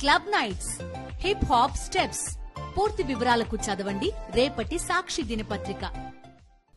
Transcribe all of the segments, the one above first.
Club nights, hip hop steps. పూర్తి వివరాలకు చదవండి రేపటి సాక్షి దినపత్రిక.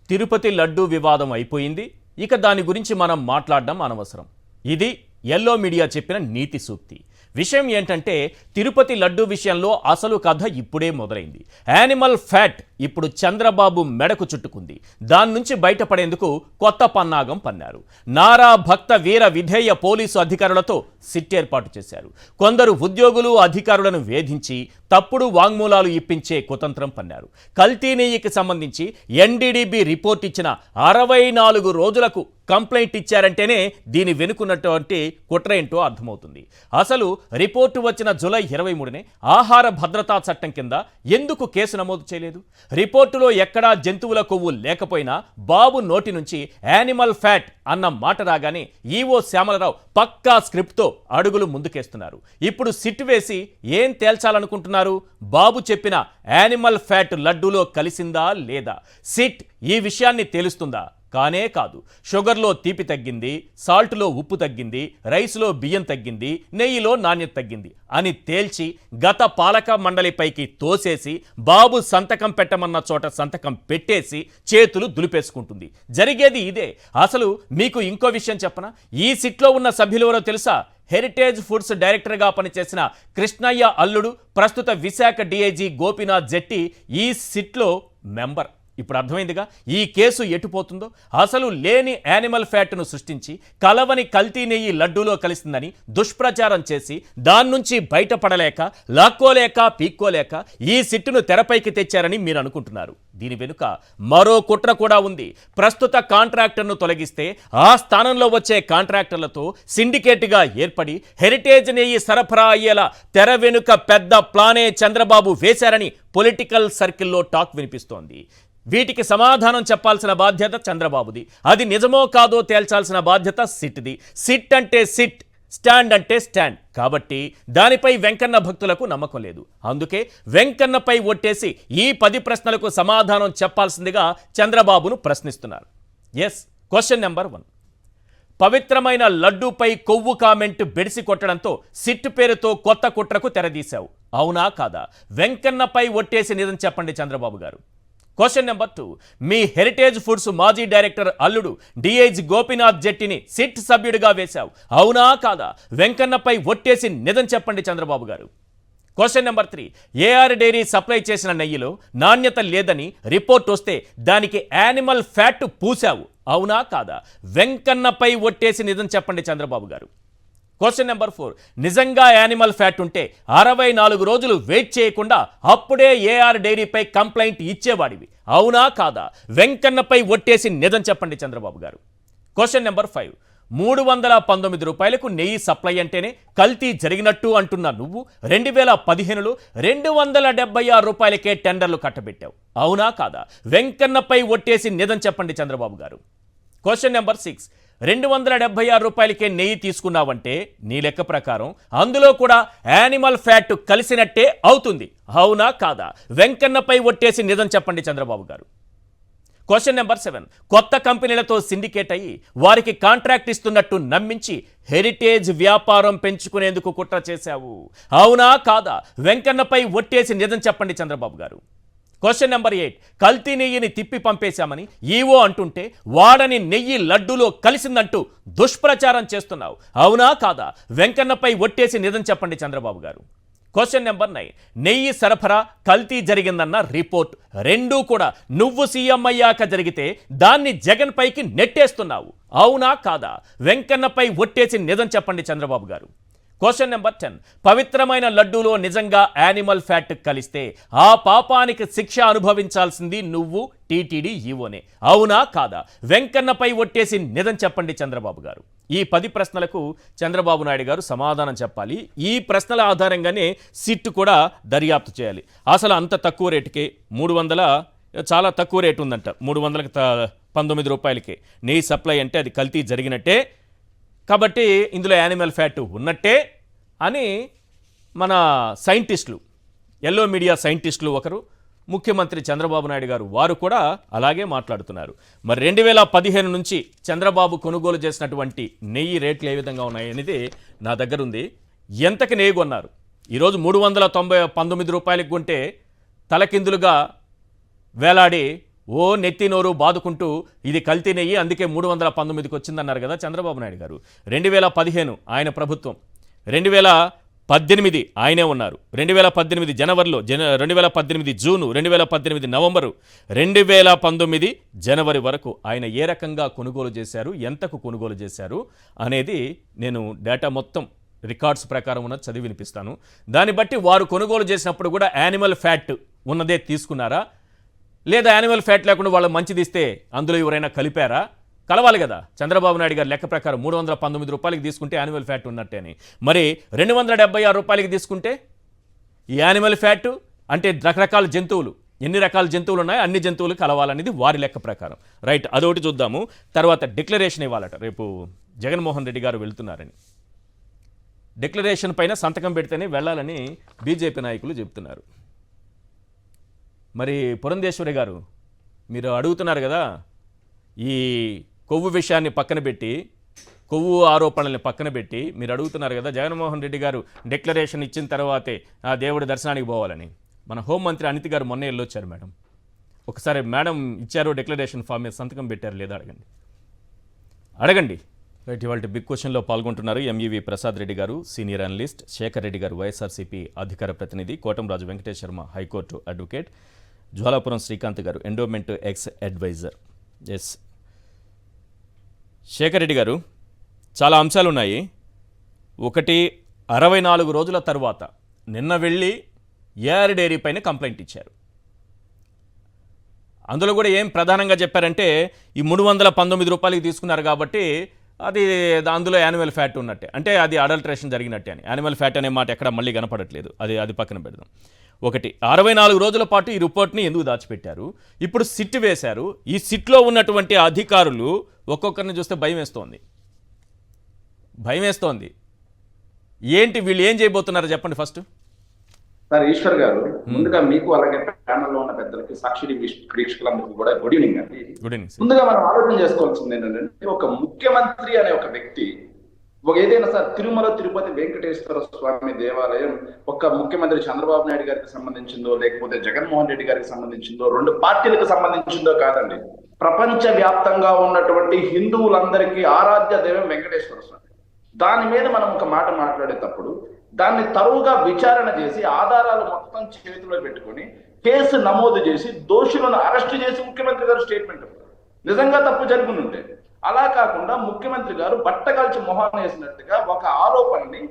తిరుపతి లడ్డూ వివాదం అయిపోయింది. ఇక దాని గురించి మనం మాట్లాడడం అనవసరం. ఇది ఎల్లో మీడియా చెప్పిన నీతి సూక్తి. విషయం ఏంటంటే, తిరుపతి లడ్డూ విషయంలో అసలు కథ ఇప్పుడే మొదలైంది. యానిమల్ ఫ్యాట్ ఇప్పుడు చంద్రబాబు మెడకు చుట్టుకుంది. దాని నుంచి బయటపడేందుకు కొత్త పన్నాగం పన్నారు. నారా భక్త వీర విధేయ పోలీసు అధికారులతో సిట్ ఏర్పాటు చేశారు. కొందరు ఉద్యోగులు అధికారులను వేధించి తప్పుడు వాంగ్మూలాలు ఇప్పించే కుతంత్రం పన్నారు. కల్తీ నెయ్యికి సంబంధించి ఎన్డీడీబీ రిపోర్ట్ ఇచ్చిన 64 రోజులకు కంప్లైంట్ ఇచ్చారంటేనే దీని వెనుకున్నటువంటి కుట్ర ఏంటో అర్థమవుతుంది. అసలు రిపోర్టు వచ్చిన జూలై 23నే ఆహార భద్రతా చట్టం కింద ఎందుకు కేసు నమోదు చేయలేదు? రిపోర్టులో ఎక్కడా జంతువుల కొవ్వు లేకపోయినా బాబు నోటి నుంచి యానిమల్ ఫ్యాట్ అన్న మాట రాగానే ఈవో శ్యామలరావు పక్కా స్క్రిప్ట్తో అడుగులు ముందుకేస్తున్నారు. ఇప్పుడు సిట్ వేసి ఏం తేల్చాలనుకుంటున్నారు? బాబు చెప్పిన యానిమల్ ఫ్యాట్ లడ్డూలో కలిసిందా లేదా? సిట్ ఈ విషయాన్ని తేలుస్తుందా? కానే కాదు. షుగర్లో తీపి తగ్గింది, సాల్ట్లో ఉప్పు తగ్గింది, రైస్లో బియ్యం తగ్గింది, నెయ్యిలో నాణ్యత తగ్గింది అని తేల్చి గత పాలక మండలిపైకి తోసేసి బాబు సంతకం పెట్టమన్న చోట సంతకం పెట్టేసి చేతులు దులిపేసుకుంటుంది. జరిగేది ఇదే. అసలు మీకు ఇంకో విషయం చెప్పనా? ఈ సిట్లో ఉన్న సభ్యులెవరో తెలుసా? హెరిటేజ్ ఫుడ్స్ డైరెక్టర్గా పనిచేసిన కృష్ణయ్య అల్లుడు, ప్రస్తుత విశాఖ డీఐజీ గోపీనాథ్ జెట్టి ఈ సిట్లో మెంబర్. ఇప్పుడు అర్థమైందిగా ఈ కేసు ఎటుపోతుందో. అసలు లేని యానిమల్ ఫ్యాట్ను సృష్టించి కలవని కల్తీ నెయ్యి లడ్డూలో కలిసిందని దుష్ప్రచారం చేసి దాని నుంచి బయటపడలేక లాక్కోలేక పీక్కోలేక ఈ సిట్టును తెరపైకి తెచ్చారని మీరు అనుకుంటున్నారు. దీని వెనుక మరో కుట్ర కూడా ఉంది. ప్రస్తుత కాంట్రాక్టర్ను తొలగిస్తే ఆ స్థానంలో వచ్చే కాంట్రాక్టర్లతో సిండికేట్గా ఏర్పడి హెరిటేజ్ నెయ్యి సరఫరా అయ్యేలా తెర వెనుక పెద్ద ప్లానే చంద్రబాబు వేశారని పొలిటికల్ సర్కిల్లో టాక్ వినిపిస్తోంది. వీటికి సమాధానం చెప్పాల్సిన బాధ్యత చంద్రబాబుది. అది నిజమో కాదో తేల్చాల్సిన బాధ్యత సిట్ది. సిట్ అంటే సిట్, స్టాండ్ అంటే స్టాండ్. కాబట్టి దానిపై వెంకన్న భక్తులకు నమ్మకం లేదు. అందుకే వెంకన్నపై ఒట్టేసి ఈ 10 ప్రశ్నలకు సమాధానం చెప్పాల్సిందిగా చంద్రబాబును ప్రశ్నిస్తున్నారు. Yes, question number 1. పవిత్రమైన లడ్డూపై కొవ్వు కామెంట్ బెడిసి కొట్టడంతో సిట్ పేరుతో కొత్త కుట్రకు తెరదీశావు. అవునా కాదా? వెంకన్నపై ఒట్టేసి నిజం చెప్పండి చంద్రబాబు గారు. Question number 2. మీ హెరిటేజ్ ఫుడ్స్ మాజీ డైరెక్టర్ అల్లుడు డీఐజీ గోపీనాథ్ జెట్టిని సిట్ సభ్యుడిగా వేశావు. అవునా కాదా? వెంకన్నపై ఒట్టేసి నిజం చెప్పండి చంద్రబాబు గారు. Question number 3. AR dairy supply చేసిన నెయ్యిలో నాణ్యత లేదని రిపోర్ట్ వస్తే దానికి యానిమల్ ఫ్యాట్ పూసావు. అవునా కాదా? వెంకన్నపై ఒట్టేసి నిజం చెప్పండి చంద్రబాబు గారు. Question number 4. నిజంగా యానిమల్ ఫ్యాట్ ఉంటే 64 రోజులు వెయిట్ చేయకుండా అప్పుడే ఏఆర్ డైరీపై కంప్లైంట్ ఇచ్చేవాడివి. అవునా కాదా? వెంకన్నపై ఒట్టేసి నిజం చెప్పండి చంద్రబాబు గారు. Question number 5. 319 రూపాయలకు నెయ్యి సప్లై అంటేనే కల్తీ జరిగినట్టు అంటున్న నువ్వు 2015లో 276 రూపాయలకే టెండర్లు కట్టబెట్టావు. అవునా కాదా? వెంకన్నపై ఒట్టేసి నిజం చెప్పండి చంద్రబాబు గారు. Question number 6. 276 రూపాయలకే నెయ్యి తీసుకున్నావంటే నీ లెక్క ప్రకారం అందులో కూడా యానిమల్ ఫ్యాట్ కలిసినట్టే అవుతుంది. అవునా కాదా? వెంకన్నపై ఒట్టేసి నిజం చెప్పండి చంద్రబాబు గారు. Question number 7. కొత్త కంపెనీలతో సిండికేట్ అయ్యి వారికి కాంట్రాక్ట్ ఇస్తున్నట్టు నమ్మించి హెరిటేజ్ వ్యాపారం పెంచుకునేందుకు కుట్ర చేశావు. అవునా కాదా? వెంకన్నపై ఒట్టేసి నిజం చెప్పండి చంద్రబాబు గారు. Question number 8. కల్తీ నెయ్యిని తిప్పి పంపేశామని ఈవో అంటుంటే వాడని నెయ్యి లడ్డూలో కలిసిందంటూ దుష్ప్రచారం చేస్తున్నావు. అవునా కాదా? వెంకన్నపై ఒట్టేసి నిజం చెప్పండి చంద్రబాబు గారు. Question number 9. నెయ్యి సరఫరా కల్తీ జరిగిందన్న రిపోర్ట్ రెండూ కూడా నువ్వు సీఎం అయ్యాక జరిగితే దాన్ని జగన్ పైకి నెట్టేస్తున్నావు. అవునా కాదా? వెంకన్నపై ఒట్టేసి నిజం చెప్పండి చంద్రబాబు గారు. Question number 10. పవిత్రమైన లడ్డూలో నిజంగా యానిమల్ ఫ్యాట్ కలిస్తే ఆ పాపానికి శిక్ష అనుభవించాల్సింది నువ్వు టీటీడీ ఈవోనే. అవునా కాదా? వెంకన్నపై ఒట్టేసి నిజం చెప్పండి చంద్రబాబు గారు. ఈ 10 ప్రశ్నలకు చంద్రబాబు నాయుడు గారు సమాధానం చెప్పాలి. ఈ ప్రశ్నల ఆధారంగానే సిట్ కూడా దర్యాప్తు చేయాలి. అసలు అంత తక్కువ రేటుకే 300 చాలా తక్కువ రేటు ఉందంట. 319 రూపాయలకే నెయ్యి సప్లై అంటే అది కల్తీ జరిగినట్టే, కాబట్టి ఇందులో యానిమల్ ఫ్యాట్ ఉన్నట్టే అని మన సైంటిస్టులు, ఎల్లో మీడియా సైంటిస్టులు ఒకరు, ముఖ్యమంత్రి చంద్రబాబు నాయుడు గారు వారు కూడా అలాగే మాట్లాడుతున్నారు. మరి 2015 నుంచి చంద్రబాబు కొనుగోలు చేసినటువంటి నెయ్యి రేట్లు ఏ విధంగా ఉన్నాయనేది నా దగ్గర ఉంది. ఎంతకి నెయ్యి కొన్నారు, ఈరోజు 319 రూపాయలకి కొంటే తలకిందులుగా వేలాడి ఓ నెత్తి నోరు బాదుకుంటూ ఇది కల్తీ నెయ్యి అందుకే 319కి వచ్చిందన్నారు కదా చంద్రబాబు నాయుడు గారు. 2015 ఆయన ప్రభుత్వం, 2018 ఆయనే ఉన్నారు, 2018 జనవరిలో 2018 జూను, 2018 నవంబరు, 2019 జనవరి వరకు ఆయన ఏ రకంగా కొనుగోలు చేశారు, ఎంతకు కొనుగోలు చేశారు అనేది నేను డేటా మొత్తం రికార్డ్స్ ప్రకారం ఉన్నది చదివి వినిపిస్తాను. దాన్ని బట్టి వారు కొనుగోలు చేసినప్పుడు కూడా యానిమల్ ఫ్యాట్ ఉన్నదే తీసుకున్నారా, లేదా యానిమల్ ఫ్యాట్ లేకుండా వాళ్ళు మంచిది ఇస్తే అందులో ఎవరైనా కలిపారా? కలవాలి కదా. చంద్రబాబు నాయుడు గారు లెక్క ప్రకారం 319 రూపాయలకి తీసుకుంటే యానిమల్ ఫ్యాట్ ఉన్నట్టే అని, మరి 276 రూపాయలకి తీసుకుంటే ఈ యానిమల్ ఫ్యాట్ అంటే రకరకాల జంతువులు, ఎన్ని రకాల జంతువులు ఉన్నాయో అన్ని జంతువులు కలవాలనేది వారి లెక్క ప్రకారం. రైట్, అదొకటి చూద్దాము. తర్వాత డిక్లరేషన్ ఇవ్వాలట, రేపు జగన్మోహన్ రెడ్డి గారు వెళ్తున్నారని. డిక్లరేషన్ పైన సంతకం పెడితేనే వెళ్ళాలని బీజేపీ నాయకులు చెబుతున్నారు. మరి పురంధేశ్వరి గారు మీరు అడుగుతున్నారు కదా, ఈ కొవ్వు విషయాన్ని పక్కన పెట్టి, కొవ్వు ఆరోపణల్ని పక్కన పెట్టి మీరు అడుగుతున్నారు కదా జగన్మోహన్ రెడ్డి గారు డిక్లరేషన్ ఇచ్చిన తర్వాతే ఆ దేవుడి దర్శనానికి పోవాలని. మన హోంమంత్రి అనిత్ గారు మొన్నే వెళ్ళొచ్చారు మేడం. ఒకసారి మేడం ఇచ్చారు డిక్లరేషన్ ఫామ్ మీద సంతకం పెట్టారు లేదా అడగండి. రైట్, ఇవాళ బిగ్ క్వశ్చన్లో పాల్గొంటున్నారు ఎంఈవి ప్రసాద్ రెడ్డి గారు సీనియర్ అనలిస్ట్, శేఖర్ రెడ్డి గారు వైఎస్ఆర్సీపీ అధికార ప్రతినిధి, Kotamraju Venkatesh Sharma high court advocate, Jwalapuram Srikanth garu endowment ex adviser. S Shekhar Reddy garu, చాలా అంశాలు ఉన్నాయి. ఒకటి, 64 రోజుల తర్వాత నిన్న వెళ్ళి ఏఆర్ డైరీ పైన కంప్లైంట్ ఇచ్చారు. అందులో కూడా ఏం ప్రధానంగా చెప్పారంటే ఈ 319 రూపాయలకి తీసుకున్నారు కాబట్టి అది అందులో యానిమల్ ఫ్యాట్ ఉన్నట్టే, అంటే అది అడల్ట్రేషన్ జరిగినట్టే అని. యానిమల్ ఫ్యాట్ అనే మాట ఎక్కడ మళ్ళీ కనపడట్లేదు, అది పక్కన పెడదాం. ఒకటి, 64 రోజుల పాటు ఈ రిపోర్ట్ని ఎందుకు దాచిపెట్టారు? ఇప్పుడు సిట్ వేశారు. ఈ సిట్లో ఉన్నటువంటి అధికారులు ఒక్కొక్కరిని చూస్తే భయం వేస్తోంది. ఏంటి వీళ్ళు ఏం చేయబోతున్నారు చెప్పండి ఫస్ట్. సార్ ఈశ్వర్ గారు, ముందుగా మీకు అలాగే ప్యానల్లో ఉన్న పెద్దలకి, సాక్షి ప్రేక్షకులందరికీ కూడా గుడ్ ఈవినింగ్ అండి. Good evening. ముందుగా మనం ఆలోచన చేసుకోవాల్సింది ఏంటంటే, ఒక ముఖ్యమంత్రి అనే ఒక వ్యక్తి ఏదైనా సార్ తిరుమల తిరుపతి వెంకటేశ్వర స్వామి దేవాలయం ఒక ముఖ్యమంత్రి చంద్రబాబు నాయుడు గారికి సంబంధించిందో లేకపోతే జగన్మోహన్ రెడ్డి గారికి సంబంధించిందో 2 పార్టీలకు సంబంధించిందో కాదండి. ప్రపంచ వ్యాప్తంగా ఉన్నటువంటి హిందువులందరికీ ఆరాధ్య దైవం వెంకటేశ్వర స్వామి. దాని మీద మనం ఒక మాట మాట్లాడేటప్పుడు దాన్ని తరువుగా విచారణ చేసి ఆధారాలు మొత్తం చేతిలో పెట్టుకొని కేసు నమోదు చేసి దోషులను అరెస్ట్ చేసి ముఖ్యమంత్రి గారు స్టేట్మెంట్ నిజంగా తప్పు జరుగుతుంటే, అలా కాకుండా ముఖ్యమంత్రి గారు బట్టగాల్చి మొహాన్ని వేసినట్టుగా ఒక ఆరోపణని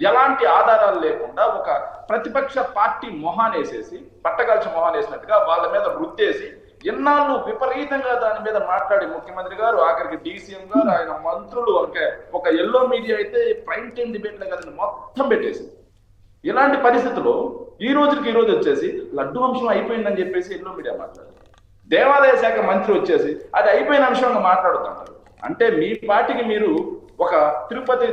ఎలాంటి ఆధారాలు లేకుండా ఒక ప్రతిపక్ష పార్టీ మొహానేసేసి బట్టగాల్చి మొహానేసినట్టుగా వాళ్ళ మీద వృత్తేసి ఎన్నాళ్ళు విపరీతంగా దాని మీద మాట్లాడి ముఖ్యమంత్రి గారు, ఆఖరికి డీసీఎం గారు, ఆయన మంత్రులు, ఒక ఎల్లో మీడియా అయితే ప్రైమ్ టైం డిబేట్లే కదండి మొత్తం పెట్టేసింది. ఇలాంటి పరిస్థితుల్లో ఈ రోజు వచ్చేసి లడ్డు వంశం అయిపోయిందని చెప్పేసి ఎల్లో మీడియా మాట్లాడారు. దేవాదాయ శాఖ మంత్రి వచ్చేసి అది అయిపోయిన అంశంగా మాట్లాడుతున్నారు. అంటే మీ పార్టీకి మీరు ఒక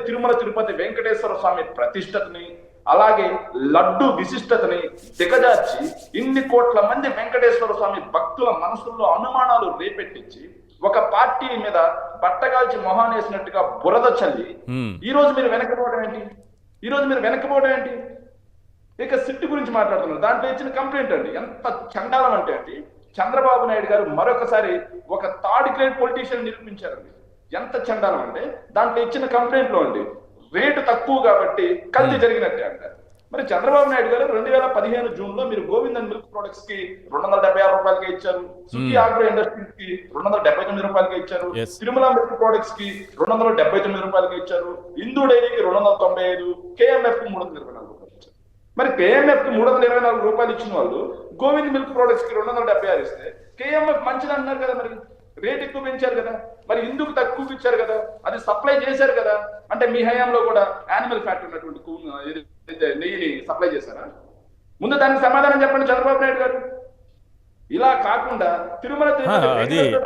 తిరుమల తిరుపతి వెంకటేశ్వర స్వామి ప్రతిష్టతని, అలాగే లడ్డు విశిష్టతని దిగజార్చి ఇన్ని కోట్ల మంది వెంకటేశ్వర స్వామి భక్తుల మనసుల్లో అనుమానాలు రేపెట్టించి ఒక పార్టీ మీద బట్టగాల్చి మొహానేసినట్టుగా బురద చల్లి ఈ రోజు మీరు వెనక్కిపోవడం ఏంటి? ఇక సిట్టు గురించి మాట్లాడుతున్నారు. దాంట్లో ఇచ్చిన కంప్లైంట్ అండి ఎంత చండాలం అంటే అండి, చంద్రబాబు నాయుడు గారు మరొకసారి ఒక థర్డ్ గ్రేడ్ పొలిటీషియన్ నిరూపించారండి. ఎంత చండాలం అంటే దాంట్లో ఇచ్చిన కంప్లైంట్ లో అండి రేటు తక్కువ కాబట్టి కల్తీ జరిగినట్టే అంటారు. మరి చంద్రబాబు నాయుడు గారు 2015 జూన్ లో మీరు గోవిందన్ మిల్క్ ప్రొడక్ట్స్ కి 276 రూపాయలకి ఇచ్చారు, సుఖీ ఆగ్రో ఇండస్ట్రీస్ కి 279 రూపాయలకి ఇచ్చారు, తిరుమల మిల్క్ ప్రొడక్ట్స్ కి 279 రూపాయలకి ఇచ్చారు, హిందూ డైరీకి 295, కేఎంఎఫ్ కి 324 రూపాయలు ఇచ్చారు. మరి కేఎంఎఫ్ కి 324 రూపాయలు ఇచ్చిన వాళ్ళు గోవింద్ మిల్క్ ప్రొడక్ట్స్ కి 276 ఇస్తే కేఎంఎఫ్ మంచిది అంటున్నారు కదా, మరి రేట్ ఎక్కువ పెంచారు కదా, మరి ఇందుకు తక్కువ ఇచ్చారు కదా, అది సప్లై చేశారు కదా. అంటే మీ హయాంలో కూడా యానిమల్ ఫ్యాట్ ఉన్నటువంటి నెయ్యిని సప్లై చేశారా? ముందు దానికి సమాధానం చెప్పండి చంద్రబాబు నాయుడు గారు. ఇలా కాకుండా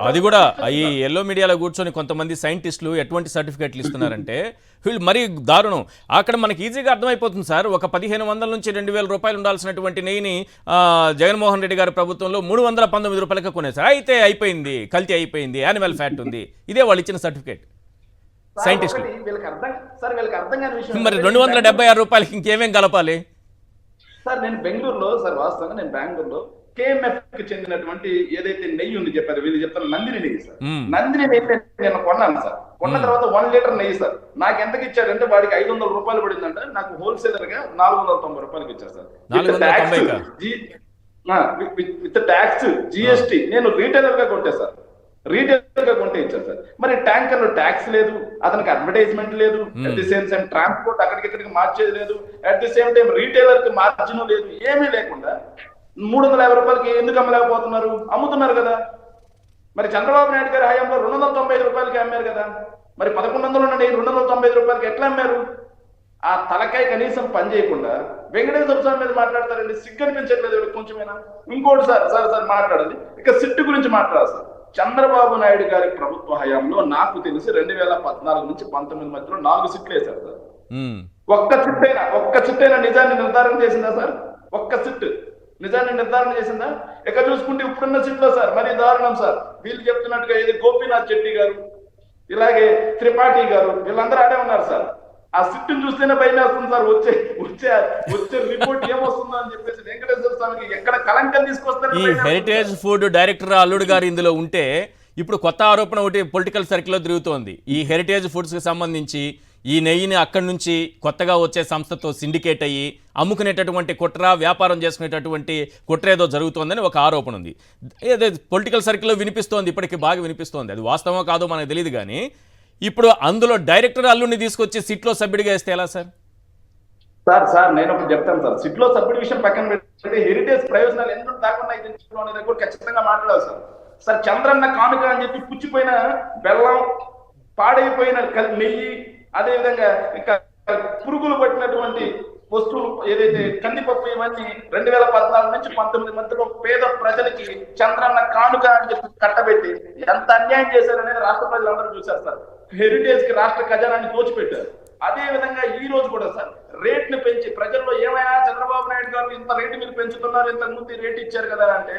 అది కూడా ఈ ఎల్లో మీడియాలో కూర్చొని కొంతమంది సైంటిస్టులు ఎటువంటి సర్టిఫికేట్లు ఇస్తున్నారంటే వీళ్ళు మరీ దారుణం. అక్కడ మనకి ఈజీగా అర్థమైపోతుంది సార్. ఒక 1500 నుంచి 2000 రూపాయలు ఉండాల్సినటువంటి నెయ్యిని జగన్మోహన్ రెడ్డి గారి ప్రభుత్వంలో 319 రూపాయలకి కొనేసారు. అయితే అయిపోయింది, కల్తీ అయిపోయింది, యానిమల్ ఫ్యాట్ ఉంది. ఇదే వాళ్ళు ఇచ్చిన సర్టిఫికేట్ సైంటిస్టులు. మరి 276 రూపాయలకి ఇంకేమేం కలపాలి? సార్ నేను బెంగళూరులో సార్ వాస్తవంగా నేను బెంగళూరులో KMF కి చెందినటువంటి ఏదైతే నెయ్యి ఉంది చెప్పారు వీళ్ళు చెప్తారు నందిని నెయ్యి సార్. నందిని నెయ్యి నేను కొన్నాను సార్. కొన్న తర్వాత 1 లీటర్ నెయ్యి సార్ నాకు ఎంతకి ఇచ్చారంటే వాడికి 500 రూపాయలు పడిందంటే నాకు హోల్సేలర్ గా 490 రూపాయలకి ఇచ్చారు సార్. విత్ ట్యాక్స్ GST నేను రీటైలర్ గా కొంటే సార్. రీటైలర్ గా కొంటే ఇచ్చారు సార్. మరి ట్యాంకర్ లో ట్యాక్స్ లేదు, అతనికి అడ్వర్టైజ్మెంట్ లేదు, at the same time transport అక్కడికి ఇక్కడికి మార్చేది లేదు, at the same time retailer కి మార్జిన్ లేదు, ఏమీ లేకుండా 350 రూపాయలకి ఎందుకు అమ్మలేకపోతున్నారు? అమ్ముతున్నారు కదా. మరి చంద్రబాబు నాయుడు గారి హయాంలో 295 రూపాయలకి అమ్మారు కదా. మరి 1100 నుండి 295 రూపాయలకి ఎట్లా అమ్మారు? ఆ తలకాయ కనీసం పని చేయకుండా వెంకటేశ్వర స్వామి మీద మాట్లాడతారండి. సిగ్గు అనిపించట్లేదు కొంచెమైనా? ఇంకోటి సార్ మాట్లాడాలి. ఇక సిట్టు గురించి మాట్లాడాలి సార్. చంద్రబాబు నాయుడు గారి ప్రభుత్వ హయాంలో నాకు తెలిసి 2014 నుంచి 19 మధ్యలో 4 సిట్లు వేశారు సార్. ఒక్క సిట్టైనా నిజాన్ని నిర్ధారణ చేసిందా సార్? ఒక్క సిట్ నిజాన్ని నిర్ధారణ చేసిందా? ఇక చూసుకుంటే ఇప్పుడున్న సిట్లో సార్ మరి దారుణం సార్. వీళ్ళు చెప్తున్నట్టుగా ఇది గోపీనాథ్ చెట్టి గారు, ఇలాగే త్రిపాఠి గారు, వీళ్ళందరూ ఆడే ఉన్నారు సార్. ఆ సిట్టును చూస్తేనే భయం వేస్తుంది సార్. వచ్చే రిపోర్ట్ ఏమొస్తుందో అని చెప్పేసి వెంకటేశ్వర స్వామికి ఎక్కడ కలంకం తీసుకొస్తారు. ఈ హెరిటేజ్ ఫుడ్ డైరెక్టర్ అల్లుడు గారు ఇందులో ఉంటే ఇప్పుడు కొత్త ఆరోపణ ఒకటి పొలిటికల్ సర్కిల్లో తిరుగుతోంది. ఈ హెరిటేజ్ ఫుడ్స్ కి సంబంధించి ఈ నెయ్యిని అక్కడి నుంచి కొత్తగా వచ్చే సంస్థతో సిండికేట్ అయ్యి అమ్ముకునేటటువంటి కుట్ర, వ్యాపారం చేసుకునేటటువంటి కుట్ర ఏదో జరుగుతోందని ఒక ఆరోపణ ఉంది. ఏదో పొలిటికల్ సర్కిల్లో వినిపిస్తోంది, ఇప్పటికీ బాగా వినిపిస్తోంది. అది వాస్తవమో కాదో మనకు తెలియదు. కానీ ఇప్పుడు అందులో డైరెక్టర్ అల్లుడిని తీసుకొచ్చి సిట్లో సభ్యుడిగా వేస్తే ఎలా సార్? సార్ నేను ఒకటి చెప్తాను సార్. సిట్లో సభ్యుడి విషయం పక్కన పెడితే హెరిటేజ్ ప్రయోజనాలు ఎందుకు దాకుండా అనేది కూడా ఖచ్చితంగా మాట్లాడాలి సార్. సార్ చంద్రన్న కానుక అని చెప్పి పుచ్చిపోయిన బెల్లం, పాడైపోయిన నెయ్యి, అదే విధంగా ఇంకా పురుగులు పట్టినటువంటి వస్తువులు ఏదైతే కందిపప్పు, ఇవన్నీ 2014 నుంచి 19 మధ్యలో పేద ప్రజలకి చంద్రన్న కానుక అని చెప్పి కట్టబెట్టి ఎంత అన్యాయం చేశారనేది రాష్ట్ర ప్రజలందరూ చూశారు సార్. హెరిటేజ్ కి రాష్ట్ర ఖజానాన్ని దోచిపెట్టారు. అదే విధంగా ఈ రోజు కూడా సార్ రేట్ని పెంచి ప్రజల్లో ఏమైనా చంద్రబాబు నాయుడు గారు ఇంత రేటు మీరు పెంచుతున్నారు, ఇంతకు ముందు రేటు ఇచ్చారు కదా అంటే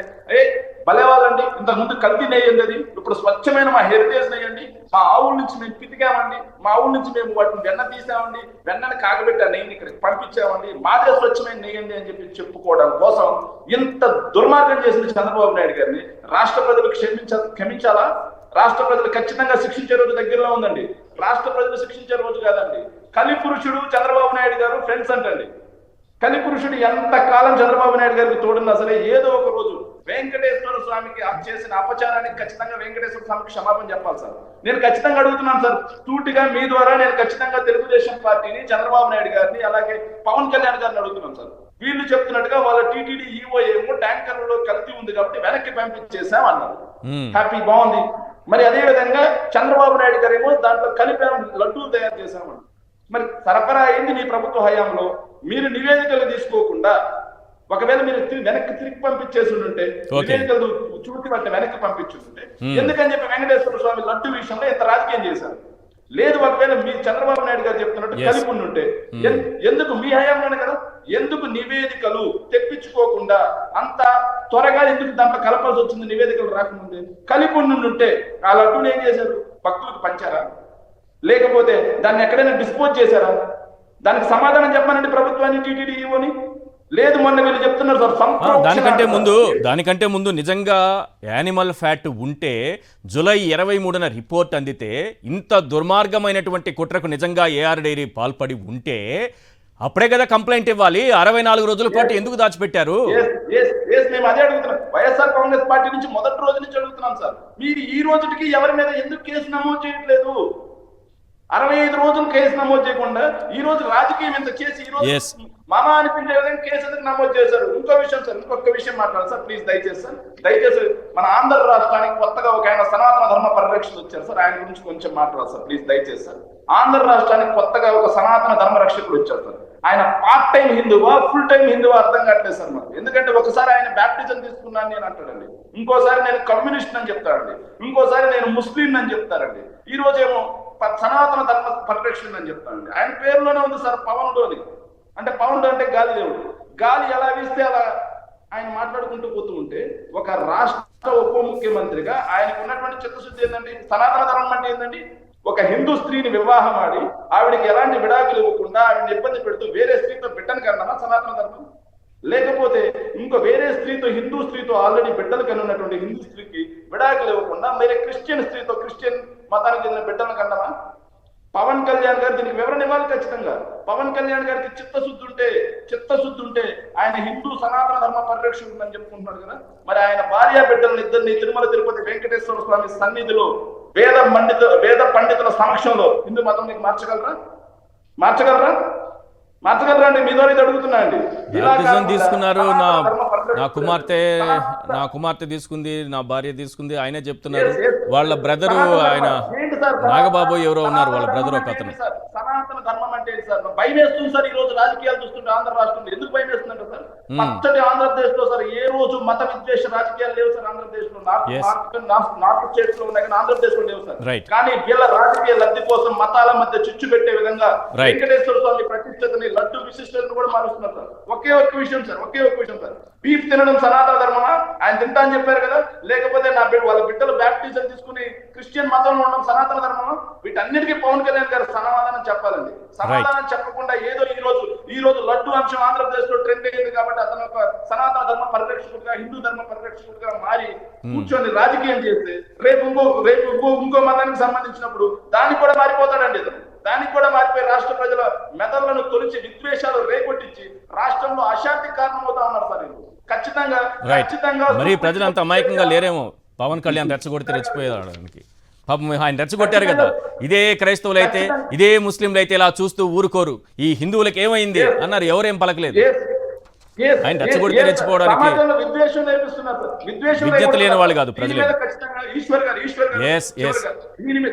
భలేవాళ్ళండి, ఇంతకు ముందు కల్తీ నెయ్యండి, అది ఇప్పుడు స్వచ్ఛమైన మా హెరిటేజ్ నెయ్యండి, మా ఆవుల నుంచి మేము పితికామండి, మా ఆవుల నుంచి మేము వాటిని వెన్న తీసామండి, వెన్నని కాగబెట్టి ఆ నెయ్యిని ఇక్కడికి పంపించామండి, మాదే స్వచ్ఛమైన నెయ్యండి అని చెప్పి చెప్పుకోవడం కోసం ఇంత దుర్మార్గం చేసిన చంద్రబాబు నాయుడు గారిని రాష్ట్ర ప్రజలు క్షమించాలా? రాష్ట్ర ప్రజలు ఖచ్చితంగా శిక్షించే రోజు దగ్గరలో ఉందండి. రాష్ట్ర ప్రజలు శిక్షించే రోజు కాదండి. కలిపురుషుడు చంద్రబాబు నాయుడు గారు ఫ్రెండ్స్ అంటండి. కలిపురుషుడు ఎంత కాలం చంద్రబాబు నాయుడు గారికి తోడున్నా సరే ఏదో ఒక రోజు వెంకటేశ్వర స్వామికి చేసిన అపచారానికి ఖచ్చితంగా వెంకటేశ్వర స్వామికి క్షమాపణ చెప్పాలి సార్. నేను ఖచ్చితంగా అడుగుతున్నాను సార్, సూటిగా మీ ద్వారా నేను ఖచ్చితంగా తెలుగుదేశం పార్టీని, చంద్రబాబు నాయుడు గారిని, అలాగే పవన్ కళ్యాణ్ గారిని అడుగుతున్నాను సార్. వీళ్ళు చెప్తున్నట్టుగా వాళ్ళ టీటీడీ ఈఓ ఏమో ట్యాంకర్లో కల్తీ ఉంది కాబట్టి వెనక్కి పంపించేసాం అన్నారు. హ్యాపీ, బాగుంది. మరి అదే విధంగా చంద్రబాబు నాయుడు గారు ఏమో దాంట్లో కలిపాం, లడ్డూలు తయారు చేశామని. మరి సరఫరా అయింది మీ ప్రభుత్వ హయాంలో. మీరు నివేదికలు తీసుకోకుండా ఒకవేళ మీరు వెనక్కి తిరిగి పంపించేసి ఉంటే, నివేదికలు చూసి వాటిని వెనక్కి పంపించుంటే, ఎందుకని చెప్పి వెంకటేశ్వర స్వామి లడ్డు విషయంలో ఇంత రాజకీయం చేశారు? లేదు, ఒకవేళ మీ చంద్రబాబు నాయుడు గారు చెప్తున్నట్టు కలిపి ఉంటే ఎందుకు మీ హయాంలోనే కదా, ఎందుకు నివేదికలు తెప్పించుకోకుండా అంత త్వరగా ఎందుకు దాంట్లో కలపాల్సి వచ్చింది? నివేదికలు రాకముందే కలిపి ఉంటే ఆ లడ్డూని ఏం చేశారు? భక్తులకు పంచారా? లేకపోతే దాన్ని ఎక్కడైనా డిస్పోజ్ చేశారా? దానికి సమాధానం చెప్పానండి ప్రభుత్వాన్ని, టీటీడీ ఈవోని. లేదు, మొన్న వీళ్ళు చెప్తున్నారు సార్. దానికంటే ముందు నిజంగా యానిమల్ ఫ్యాట్ ఉంటే జూలై 23న రిపోర్ట్ అందితే, ఇంత దుర్మార్గమైనటువంటి కుట్రకు నిజంగా ఏఆర్ డైరీ పాల్పడి ఉంటే అప్పుడే కదా కంప్లైంట్ ఇవ్వాలి. 64 రోజుల పాటు ఎందుకు దాచిపెట్టారు? మేము అదే అడుగుతున్నాం. వైఎస్ఆర్ కాంగ్రెస్ పార్టీ నుంచి మొదటి రోజు నుంచి అడుగుతున్నాం సార్, మీరు ఈ రోజుకి ఎవరి మీద ఎందుకు కేసు నమోదు చేయట్లేదు? 65 రోజులు కేసు నమోదు చేయకుండా ఈ రోజు రాజకీయం ఎంత చేసి ఈ రోజు మామా అనిపించే విధంగా కేసు ఎందుకు నమోదు చేశారు? ఇంకో విషయం సార్, ఇంకొక విషయం మాట్లాడాలి సార్ ప్లీజ్, దయచేసి మన ఆంధ్ర రాష్ట్రానికి కొత్తగా ఒక ఆయన సనాతన ధర్మ పరిరక్షణ వచ్చారు సార్, ఆయన గురించి కొంచెం మాట్లాడాలి సార్ ప్లీజ్, దయచేసి సార్. ఆంధ్ర రాష్ట్రానికి కొత్తగా ఒక సనాతన ధర్మ రక్షకుడు వచ్చారు సార్. ఆయన పార్ట్ టైం హిందువా, ఫుల్ టైం హిందువా అర్థం కావట్లేదు సార్ మాకు. ఎందుకంటే ఒకసారి ఆయన బ్యాప్టిజం తీసుకున్నాను నేను అంటాడండి, ఇంకోసారి నేను కమ్యూనిస్ట్ అని చెప్తాడండి, ఇంకోసారి నేను ముస్లిం అని చెప్తారండి, ఈ రోజేమో సనాతన ధర్మ పరిరక్షణ అని చెప్తానండి. ఆయన పేరులోనే ఉంది సార్ పవనుడు. అంటే పవనుడు అంటే గాలి దేవుడు. గాలి ఎలా వీస్తే అలా ఆయన మాట్లాడుకుంటూ పోతూ ఉంటే ఒక రాష్ట్ర ఉప ముఖ్యమంత్రిగా ఆయనకు ఉన్నటువంటి చిత్తశుద్ధి ఏంటండి? సనాతన ధర్మం అంటే ఏంటండి? ఒక హిందూ స్త్రీని వివాహం ఆడి ఆవిడకి ఎలాంటి విడాకులు ఇవ్వకుండా ఆవిడని ఇబ్బంది పెడుతూ వేరే స్త్రీతో బిడ్డను కన్నామా సనాతన ధర్మం? లేకపోతే ఇంకో వేరే స్త్రీతో, హిందూ స్త్రీతో ఆల్రెడీ బిడ్డలు కనున్నటువంటి హిందూ స్త్రీకి విడాకులు ఇవ్వకుండా వేరే క్రిస్టియన్ స్త్రీతో, క్రిస్టియన్ మతానికి చెందిన బిడ్డలను కన్నామా? పవన్ కళ్యాణ్ గారు దీనికి వివరణ ఇవ్వాలి ఖచ్చితంగా. పవన్ కళ్యాణ్ గారికి చిత్తశుద్ధి ఉంటే ఆయన హిందూ సనాతన ధర్మ పరిరక్షకుడు అని చెప్పుకుంటున్నాడు కదా, మరి ఆయన భార్య బిడ్డలను ఇద్దరిని తిరుమల తిరుపతి వెంకటేశ్వర స్వామి సన్నిధిలో వేద పండితుల సమక్షంలో హిందూ మతం నీకు మార్చగలరా అండి? మీ ద్వారా ఇది అడుగుతున్నా అండి. తీసుకున్నారు, నా కుమార్తె తీసుకుంది, నా భార్య తీసుకుంది, ఆయనే చెప్తున్నారు. వాళ్ళ బ్రదరు ఆయన నాగబాబు ఎవరో ఉన్నారు, వాళ్ళ బ్రదర్ ఒక అతను. సనాతన ధర్మం అంటే సార్ భయం వేస్తుంది సార్. ఈ రోజు రాజకీయాలు చూస్తుంటే ఆంధ్ర రాష్ట్రంలో ఎందుకు భయం వేస్తుందంటే సార్, పచ్చటి ఆంధ్రప్రదేశ్ లో సార్ ఏ రోజు మత విద్వేష రాజకీయాలు లేవు సార్. ఆంధ్రప్రదేశ్ లో నార్త్ స్టేట్స్ లో ఉన్నాయి కానీ ఆంధ్రప్రదేశ్ లో లేవు సార్. కానీ వీళ్ళ రాజకీయ లబ్ధి కోసం మతాల మధ్య చిచ్చు పెట్టే విధంగా వెంకటేశ్వర స్వామి ప్రతిష్టతని, లడ్డు విశిష్టతను కూడా మారుస్తున్నారు సార్. ఒకే ఒక్క విషయం సార్, బీఫ్ తినడం సనాతన ధర్మమా? ఆయన తింటా అని చెప్పారు కదా, లేకపోతే వాళ్ళ బిడ్డలు బ్యాప్టిజం తీసుకుని క్రిస్టియన్ మతంలో ఉండడం సనాతన ధర్మమా? వీటన్నిటికీ పవన్ కళ్యాణ్ గారు సమాధానం చెప్పాలండి. సమాధానం చెప్పకుండా ఏదో ఈ రోజు లడ్డు అంశం ఆంధ్రప్రదేశ్ లో ట్రెండ్ అయ్యింది కాబట్టి అతను ఒక సనాతన ధర్మ పరిరక్షకుడుగా, హిందూ ధర్మ పరిరక్షకుడుగా మారి కూర్చొని రాజకీయం చేస్తే రేపు ఇంకో మతానికి సంబంధించినప్పుడు దానికి కూడా మారిపోతాడండి ఇతను. దానికి కూడా మారిపోయి రాష్ట్ర ప్రజల మెదళ్లను తొలిచి విద్వేషాలు రేకొట్టించి రాష్ట్రంలో అశాంతికి కారణమవుతా ఉన్నారు సార్. ఖచ్చితంగా మరి ప్రజలంతా అమాయకంగా లేరేమో. పవన్ కళ్యాణ్ రెచ్చగొడితే రెచ్చిపోయేదానికి పాపం ఆయన రెచ్చగొట్టారు కదా. ఇదే క్రైస్తవులు అయితే, ఇదే ముస్లింలు అయితే ఇలా చూస్తూ ఊరుకోరు. ఈ హిందువులకు ఏమైంది అన్నారు, ఎవరేం పలకలేదు. ఆయన రెచ్చగొడితే రెచ్చిపోవడానికి విద్యత లేని వాళ్ళు కాదు ప్రజలు.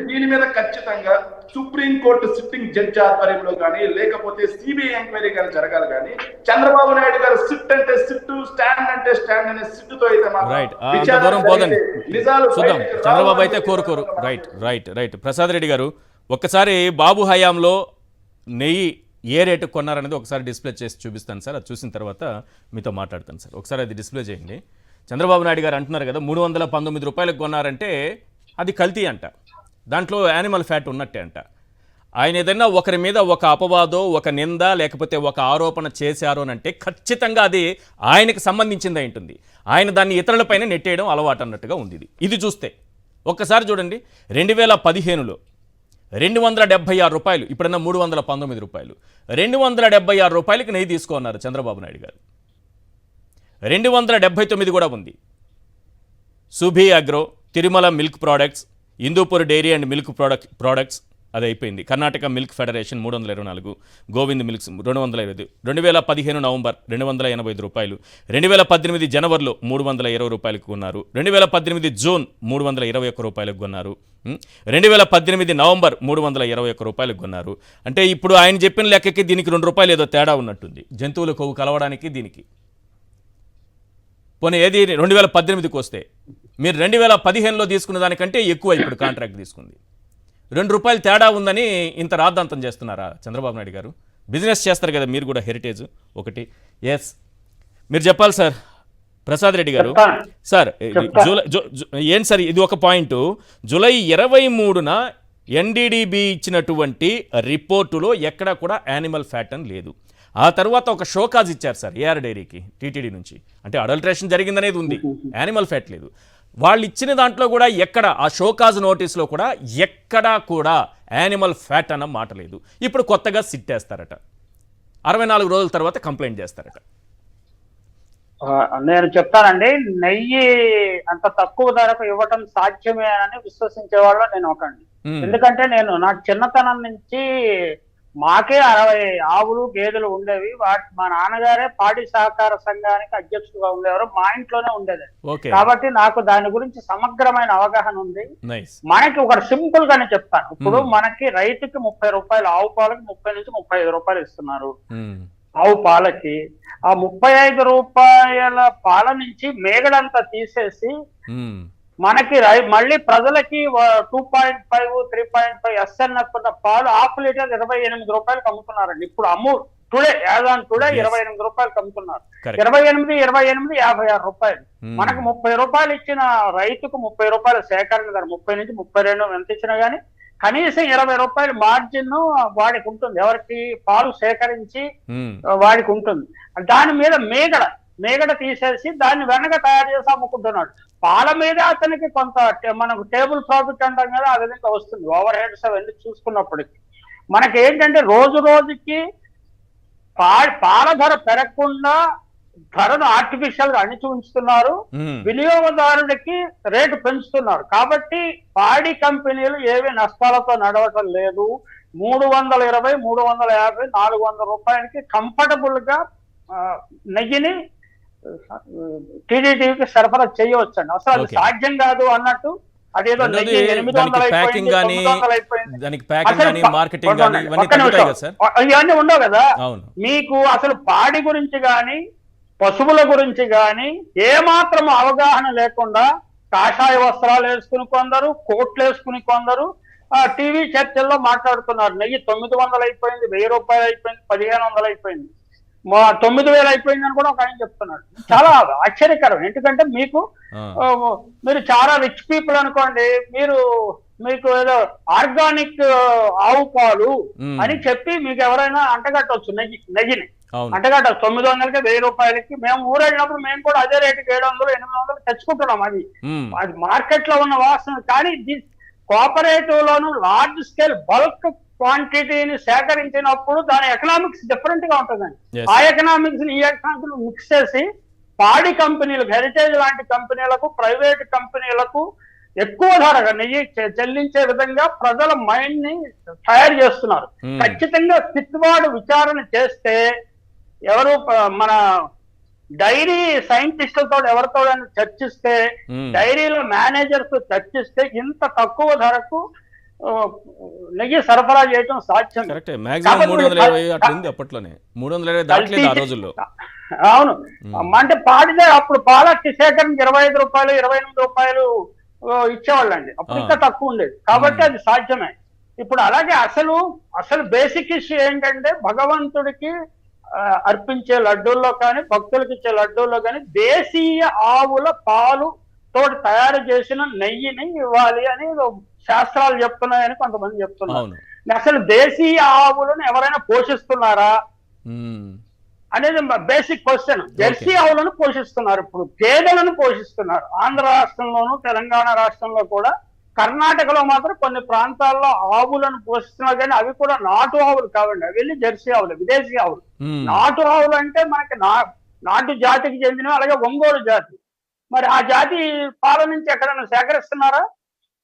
దీని మీద ఖచ్చితంగా సుప్రీం కోర్టు సిట్టింగ్ జడ్జి ఆధ్వర్యంలో కానీ లేకపోతే సిబిఐ ఎంక్వైరీ కానీ జరగాలి. కానీ చంద్రబాబు నాయుడు గారు సిట్ అంటే సిట్, స్టాండ్ అంటే స్టాండ్ అనే సిట్టుతో అయితే దూరం పోదండి. చూద్దాం, చంద్రబాబు అయితే కోరుకోరు. రైట్ ప్రసాద్ రెడ్డి గారు, ఒక్కసారి బాబు హయాంలో నెయ్యి ఏ రేటు కొన్నారనేది ఒకసారి డిస్ప్లే చేసి చూపిస్తాను సార్. అది చూసిన తర్వాత మీతో మాట్లాడతాను సార్. ఒకసారి అది డిస్ప్లే చేయండి. చంద్రబాబు నాయుడు గారు అంటున్నారు కదా 319 రూపాయలకు కొన్నారంటే అది కల్తీ అంట, దాంట్లో యానిమల్ ఫ్యాట్ ఉన్నట్టే అంట. ఆయన ఏదైనా ఒకరి మీద ఒక అపవాదో, ఒక నింద, లేకపోతే ఒక ఆరోపణ చేశారు అని అంటే ఖచ్చితంగా అది ఆయనకు సంబంధించింది ఉంటుంది. ఆయన దాన్ని ఇతరులపైన నెట్టేయడం అలవాటు అన్నట్టుగా ఉంది. ఇది చూస్తే ఒక్కసారి చూడండి, 2015లో 276 రూపాయలు, ఇప్పుడన్నా 319 రూపాయలు. 276 రూపాయలకి నెయ్యి తీసుకున్నారు చంద్రబాబు నాయుడు గారు. 279 కూడా ఉంది. Subhi Agro, Tirumala milk products, Hindupur dairy and milk products అది అయిపోయింది. Karnataka milk federation 324, Govind milks 225. 2015 November 285 రూపాయలు. 2018 జనవరిలో 320 రూపాయలకు కొన్నారు. 2018 జూన్ 321 రూపాయలకు కొన్నారు. 2018 నవంబర్ 321 రూపాయలకు కొన్నారు. అంటే ఇప్పుడు ఆయన చెప్పిన లెక్కకి దీనికి 2 రూపాయలు ఏదో తేడా ఉన్నట్టుంది, జంతువుల కొవ్వు కలవడానికి దీనికి. పోనీ ఏది 2018కి వస్తే మీరు 2015లో తీసుకున్న దానికంటే ఎక్కువ ఇప్పుడు కాంట్రాక్ట్ తీసుకుంది. 2 రూపాయలు తేడా ఉందని ఇంత రాద్ధాంతం చేస్తున్నారా చంద్రబాబు నాయుడు గారు? బిజినెస్ చేస్తారు కదా మీరు కూడా, హెరిటేజ్ ఒకటి. ఎస్, మీరు చెప్పాలి సార్. ప్రసాద్ రెడ్డి గారు సార్, ఏంటి సార్ ఇది ఒక పాయింట్. జూలై 23న ఎన్డీడీబీ ఇచ్చినటువంటి రిపోర్టులో ఎక్కడా కూడా యానిమల్ ఫ్యాట్ అని లేదు. ఆ తర్వాత ఒక షోకాజ్ ఇచ్చారు సార్ ఏఆర్ డైరీకి టీటీడీ నుంచి, అంటే అడల్ట్రేషన్ జరిగిందనేది ఉంది, యానిమల్ ఫ్యాట్ లేదు. వాళ్ళు ఇచ్చిన దాంట్లో కూడా ఎక్కడ, ఆ షోకాజ్ నోటీస్లో కూడా ఎక్కడా కూడా యానిమల్ ఫ్యాట్ అన్న మాట లేదు. ఇప్పుడు కొత్తగా సిట్టేస్తారట, 64 రోజుల తర్వాత కంప్లైంట్ చేస్తారట. నేను చెప్తానండి, నెయ్యి అంత తక్కువ ధరకు ఇవ్వటం సాధ్యమే అని విశ్వసించే వాళ్ళు నేను ఒకండి. ఎందుకంటే నా చిన్నతనం నుంచి మాకే 60 ఆవులు గేదెలు ఉండేవి. మా నాన్నగారే పాడి సహకార సంఘానికి అధ్యక్షుడుగా ఉండేవారు, మా ఇంట్లోనే ఉండేది. కాబట్టి నాకు దాని గురించి సమగ్రమైన అవగాహన ఉంది. మనకి ఒక సింపుల్ గానే చెప్తాను. ఇప్పుడు మనకి రైతుకి 30 రూపాయలు, ఆవు పాలకి 30 నుంచి 35 రూపాయలు ఇస్తున్నారు. ఆవు పాలకి ఆ 35 రూపాయల పాల నుంచి మేగడంతా తీసేసి మనకి మళ్ళీ ప్రజలకి 2.5, 3.5 SNF ఉన్న పాలు హాఫ్ లీటర్ 28 రూపాయలకు అమ్ముతున్నారండి. ఇప్పుడు Amul today, as on today 28 రూపాయలకు అమ్ముతున్నారు. 28, 56 రూపాయలు. మనకు 30 రూపాయలు ఇచ్చిన రైతుకు 30 రూపాయల సేకరణ గారు 30 నుంచి 32 ఎంత ఇచ్చినా గానీ కనీసం 20 రూపాయల మార్జిన్ వాడికి ఉంటుంది, ఎవరికి పాలు సేకరించి ఉమ్, వాడికి ఉంటుంది. దాని మీద మేగడ తీసేసి దాన్ని వెనక తయారు చేసి అమ్ముకుంటున్నాడు. పాల మీద అతనికి కొంత మనకు టేబుల్ ప్రాఫిట్ అంటాం కదా, ఆ విధంగా వస్తుంది. ఓవర్ హెడ్స్ అవన్నీ చూసుకున్నప్పటికీ మనకి ఏంటంటే రోజు రోజుకి పాల ధర పెరగకుండా ధరను ఆర్టిఫిషియల్ గా అణిచి ఉంచుతున్నారు, ఉమ్, వినియోగదారుడికి రేటు పెంచుతున్నారు. కాబట్టి పాడి కంపెనీలు ఏవి నష్టాలతో నడవటం లేదు. 320, 350, 400 రూపాయలకి కంఫర్టబుల్ గా నెయ్యిని టీడీటీకి సరఫరా చేయవచ్చండి. అసలు అది Okay. సాధ్యం కాదు అన్నట్టు అదేదో రెండోది నెయ్యి 800 దానికి అయిపోయింది, ప్యాకింగ్ కానీ 900 అయిపోయింది. దానికి ప్యాకింగ్ అసలు కానీ మార్కెటింగ్ కానీ ఇవన్నీ ఒక్క తగ్గుతాయి కదా నిమిషం. సార్? ఇవన్నీ ఉండవు కదా. అవును. మీకు అసలు పాడి గురించి గాని పశువుల గురించి గాని ఏమాత్రం అవగాహన లేకుండా కాషాయ వస్త్రాలు వేసుకుని కొందరు, కోట్లు వేసుకుని కొందరు టీవీ చర్చల్లో మాట్లాడుతున్నారు. నెయ్యి 900 అయిపోయింది, 1000 రూపాయలు అయిపోయింది, 1500 అయిపోయింది, 9000 అయిపోయింది అని కూడా ఒక ఆయన చెప్తున్నాడు. చాలా ఆశ్చర్యకరం. ఎందుకంటే మీరు చాలా రిచ్ పీపుల్ అనుకోండి, మీకు ఏదో ఆర్గానిక్ ఆవు పాలు అని చెప్పి మీకు ఎవరైనా అంటగట్టవచ్చు నెయ్యిని అంటగట్టచ్చు. 900కి 1000 రూపాయలకి. మేము ఊరెళ్ళినప్పుడు మేము కూడా అదే రేటుకి 700, 800 తెచ్చుకుంటున్నాం. అది మార్కెట్ లో ఉన్న వాసన. కానీ కోఆపరేటివ్ లోను లార్జ్ స్కేల్ బల్క్ క్వాంటిటీని సేకరించినప్పుడు దాని ఎకనామిక్స్ డిఫరెంట్ గా ఉంటుందండి. ఆ ఎకనామిక్స్ ఈ ఎకనామిక్స్ మిక్స్ చేసి పాడి కంపెనీలకు, హెరిటేజ్ లాంటి కంపెనీలకు, ప్రైవేట్ కంపెనీలకు ఎక్కువ ధరగా నెయ్యి చెల్లించే విధంగా ప్రజల మైండ్ ని తయారు చేస్తున్నారు. ఖచ్చితంగా కిట్టుబాటు విచారణ చేస్తే ఎవరు మన డైరీ సైంటిస్టులతో ఎవరితో చర్చిస్తే, డైరీలో మేనేజర్స్ చర్చిస్తే ఇంత తక్కువ ధరకు నెయ్యి సరఫరా చేయడం సాధ్యం. అవును. అంటే పాడితే అప్పుడు పాలకి సేకరణకి 25 రూపాయలు, 28 రూపాయలు ఇచ్చేవాళ్ళండి. అప్పుడు ఇంకా తక్కువ ఉండేది. కాబట్టి అది సాధ్యమే. ఇప్పుడు అలాగే అసలు బేసిక్ ఇష్యూ ఏంటంటే భగవంతుడికి అర్పించే లడ్డూల్లో కానీ, భక్తులకు ఇచ్చే లడ్డూల్లో కానీ దేశీయ ఆవుల పాలు తోటి తయారు చేసిన నెయ్యిని ఇవ్వాలి అని శాస్త్రాలు చెప్తున్నాయని కొంతమంది చెప్తున్నారు. అసలు దేశీయ ఆవులను ఎవరైనా పోషిస్తున్నారా అనేది బేసిక్ క్వశ్చన్. జెర్సీ ఆవులను పోషిస్తున్నారు, ఇప్పుడు గేదెలను పోషిస్తున్నారు. ఆంధ్ర రాష్ట్రంలోను, తెలంగాణ రాష్ట్రంలో కూడా, కర్ణాటకలో మాత్రం కొన్ని ప్రాంతాల్లో ఆవులను పోషిస్తున్నారు. కానీ అవి కూడా నాటు ఆవులు కావండి, అవి వెళ్ళి జెర్సీ ఆవులు, విదేశీ ఆవులు. నాటు ఆవులు అంటే మనకి నాటు జాతికి చెందినవి, అలాగే ఒంగోలు జాతి. మరి ఆ జాతి పాల నుంచి ఎక్కడైనా సేకరిస్తున్నారా?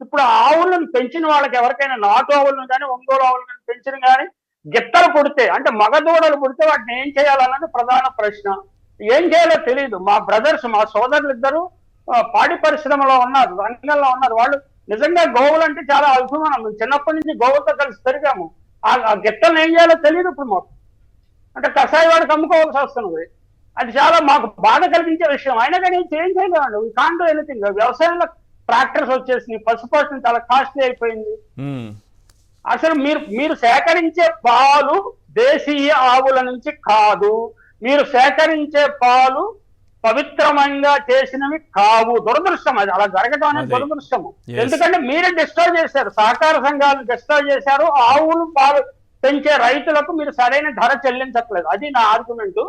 ఇప్పుడు ఆవులను పెంచిన వాళ్ళకి ఎవరికైనా నాటు ఆవులను కానీ, ఒంగోలు ఆవులను పెంచిన కానీ గిత్తలు పుడితే, అంటే మగదూడలు పుడితే వాటిని ఏం చేయాలన్నది ప్రధాన ప్రశ్న. ఏం చేయాలో తెలియదు. మా బ్రదర్స్, మా సోదరులు ఇద్దరు పాడి పరిశ్రమలో ఉన్నారు, రంగంలో ఉన్నారు. వాళ్ళు నిజంగా గోవులు అంటే చాలా అభిమానం. చిన్నప్పటి నుంచి గోవులతో కలిసి పెరిగాము. ఆ గిత్తలను ఏం చేయాలో తెలియదు ఇప్పుడు మాకు. అంటే కషాయ వాడికి అమ్ముకోవాల్సి వస్తున్నది. అది చాలా మాకు బాధ కలిగించే విషయం. అయినా కానీ ఏం చేయలేదండి. We can't do anything. వ్యవసాయంలో ట్రాక్టర్స్ వచ్చేసి, పశుపోషణ చాలా కాస్ట్లీ అయిపోయింది. అసలు మీరు సేకరించే పాలు దేశీయ ఆవుల నుంచి కాదు, మీరు సేకరించే పాలు పవిత్రమంగా చేసినవి కావు. దురదృష్టం. అది అలా జరగడం అనేది దురదృష్టము. ఎందుకంటే మీరే డిస్టర్బ్ చేశారు, సహకార సంఘాలను డిస్టర్బ్ చేశారు. ఆవులు పాలు పెంచే రైతులకు మీరు సరైన ధర చెల్లించట్లేదు. అది నా ఆర్గ్యుమెంట్.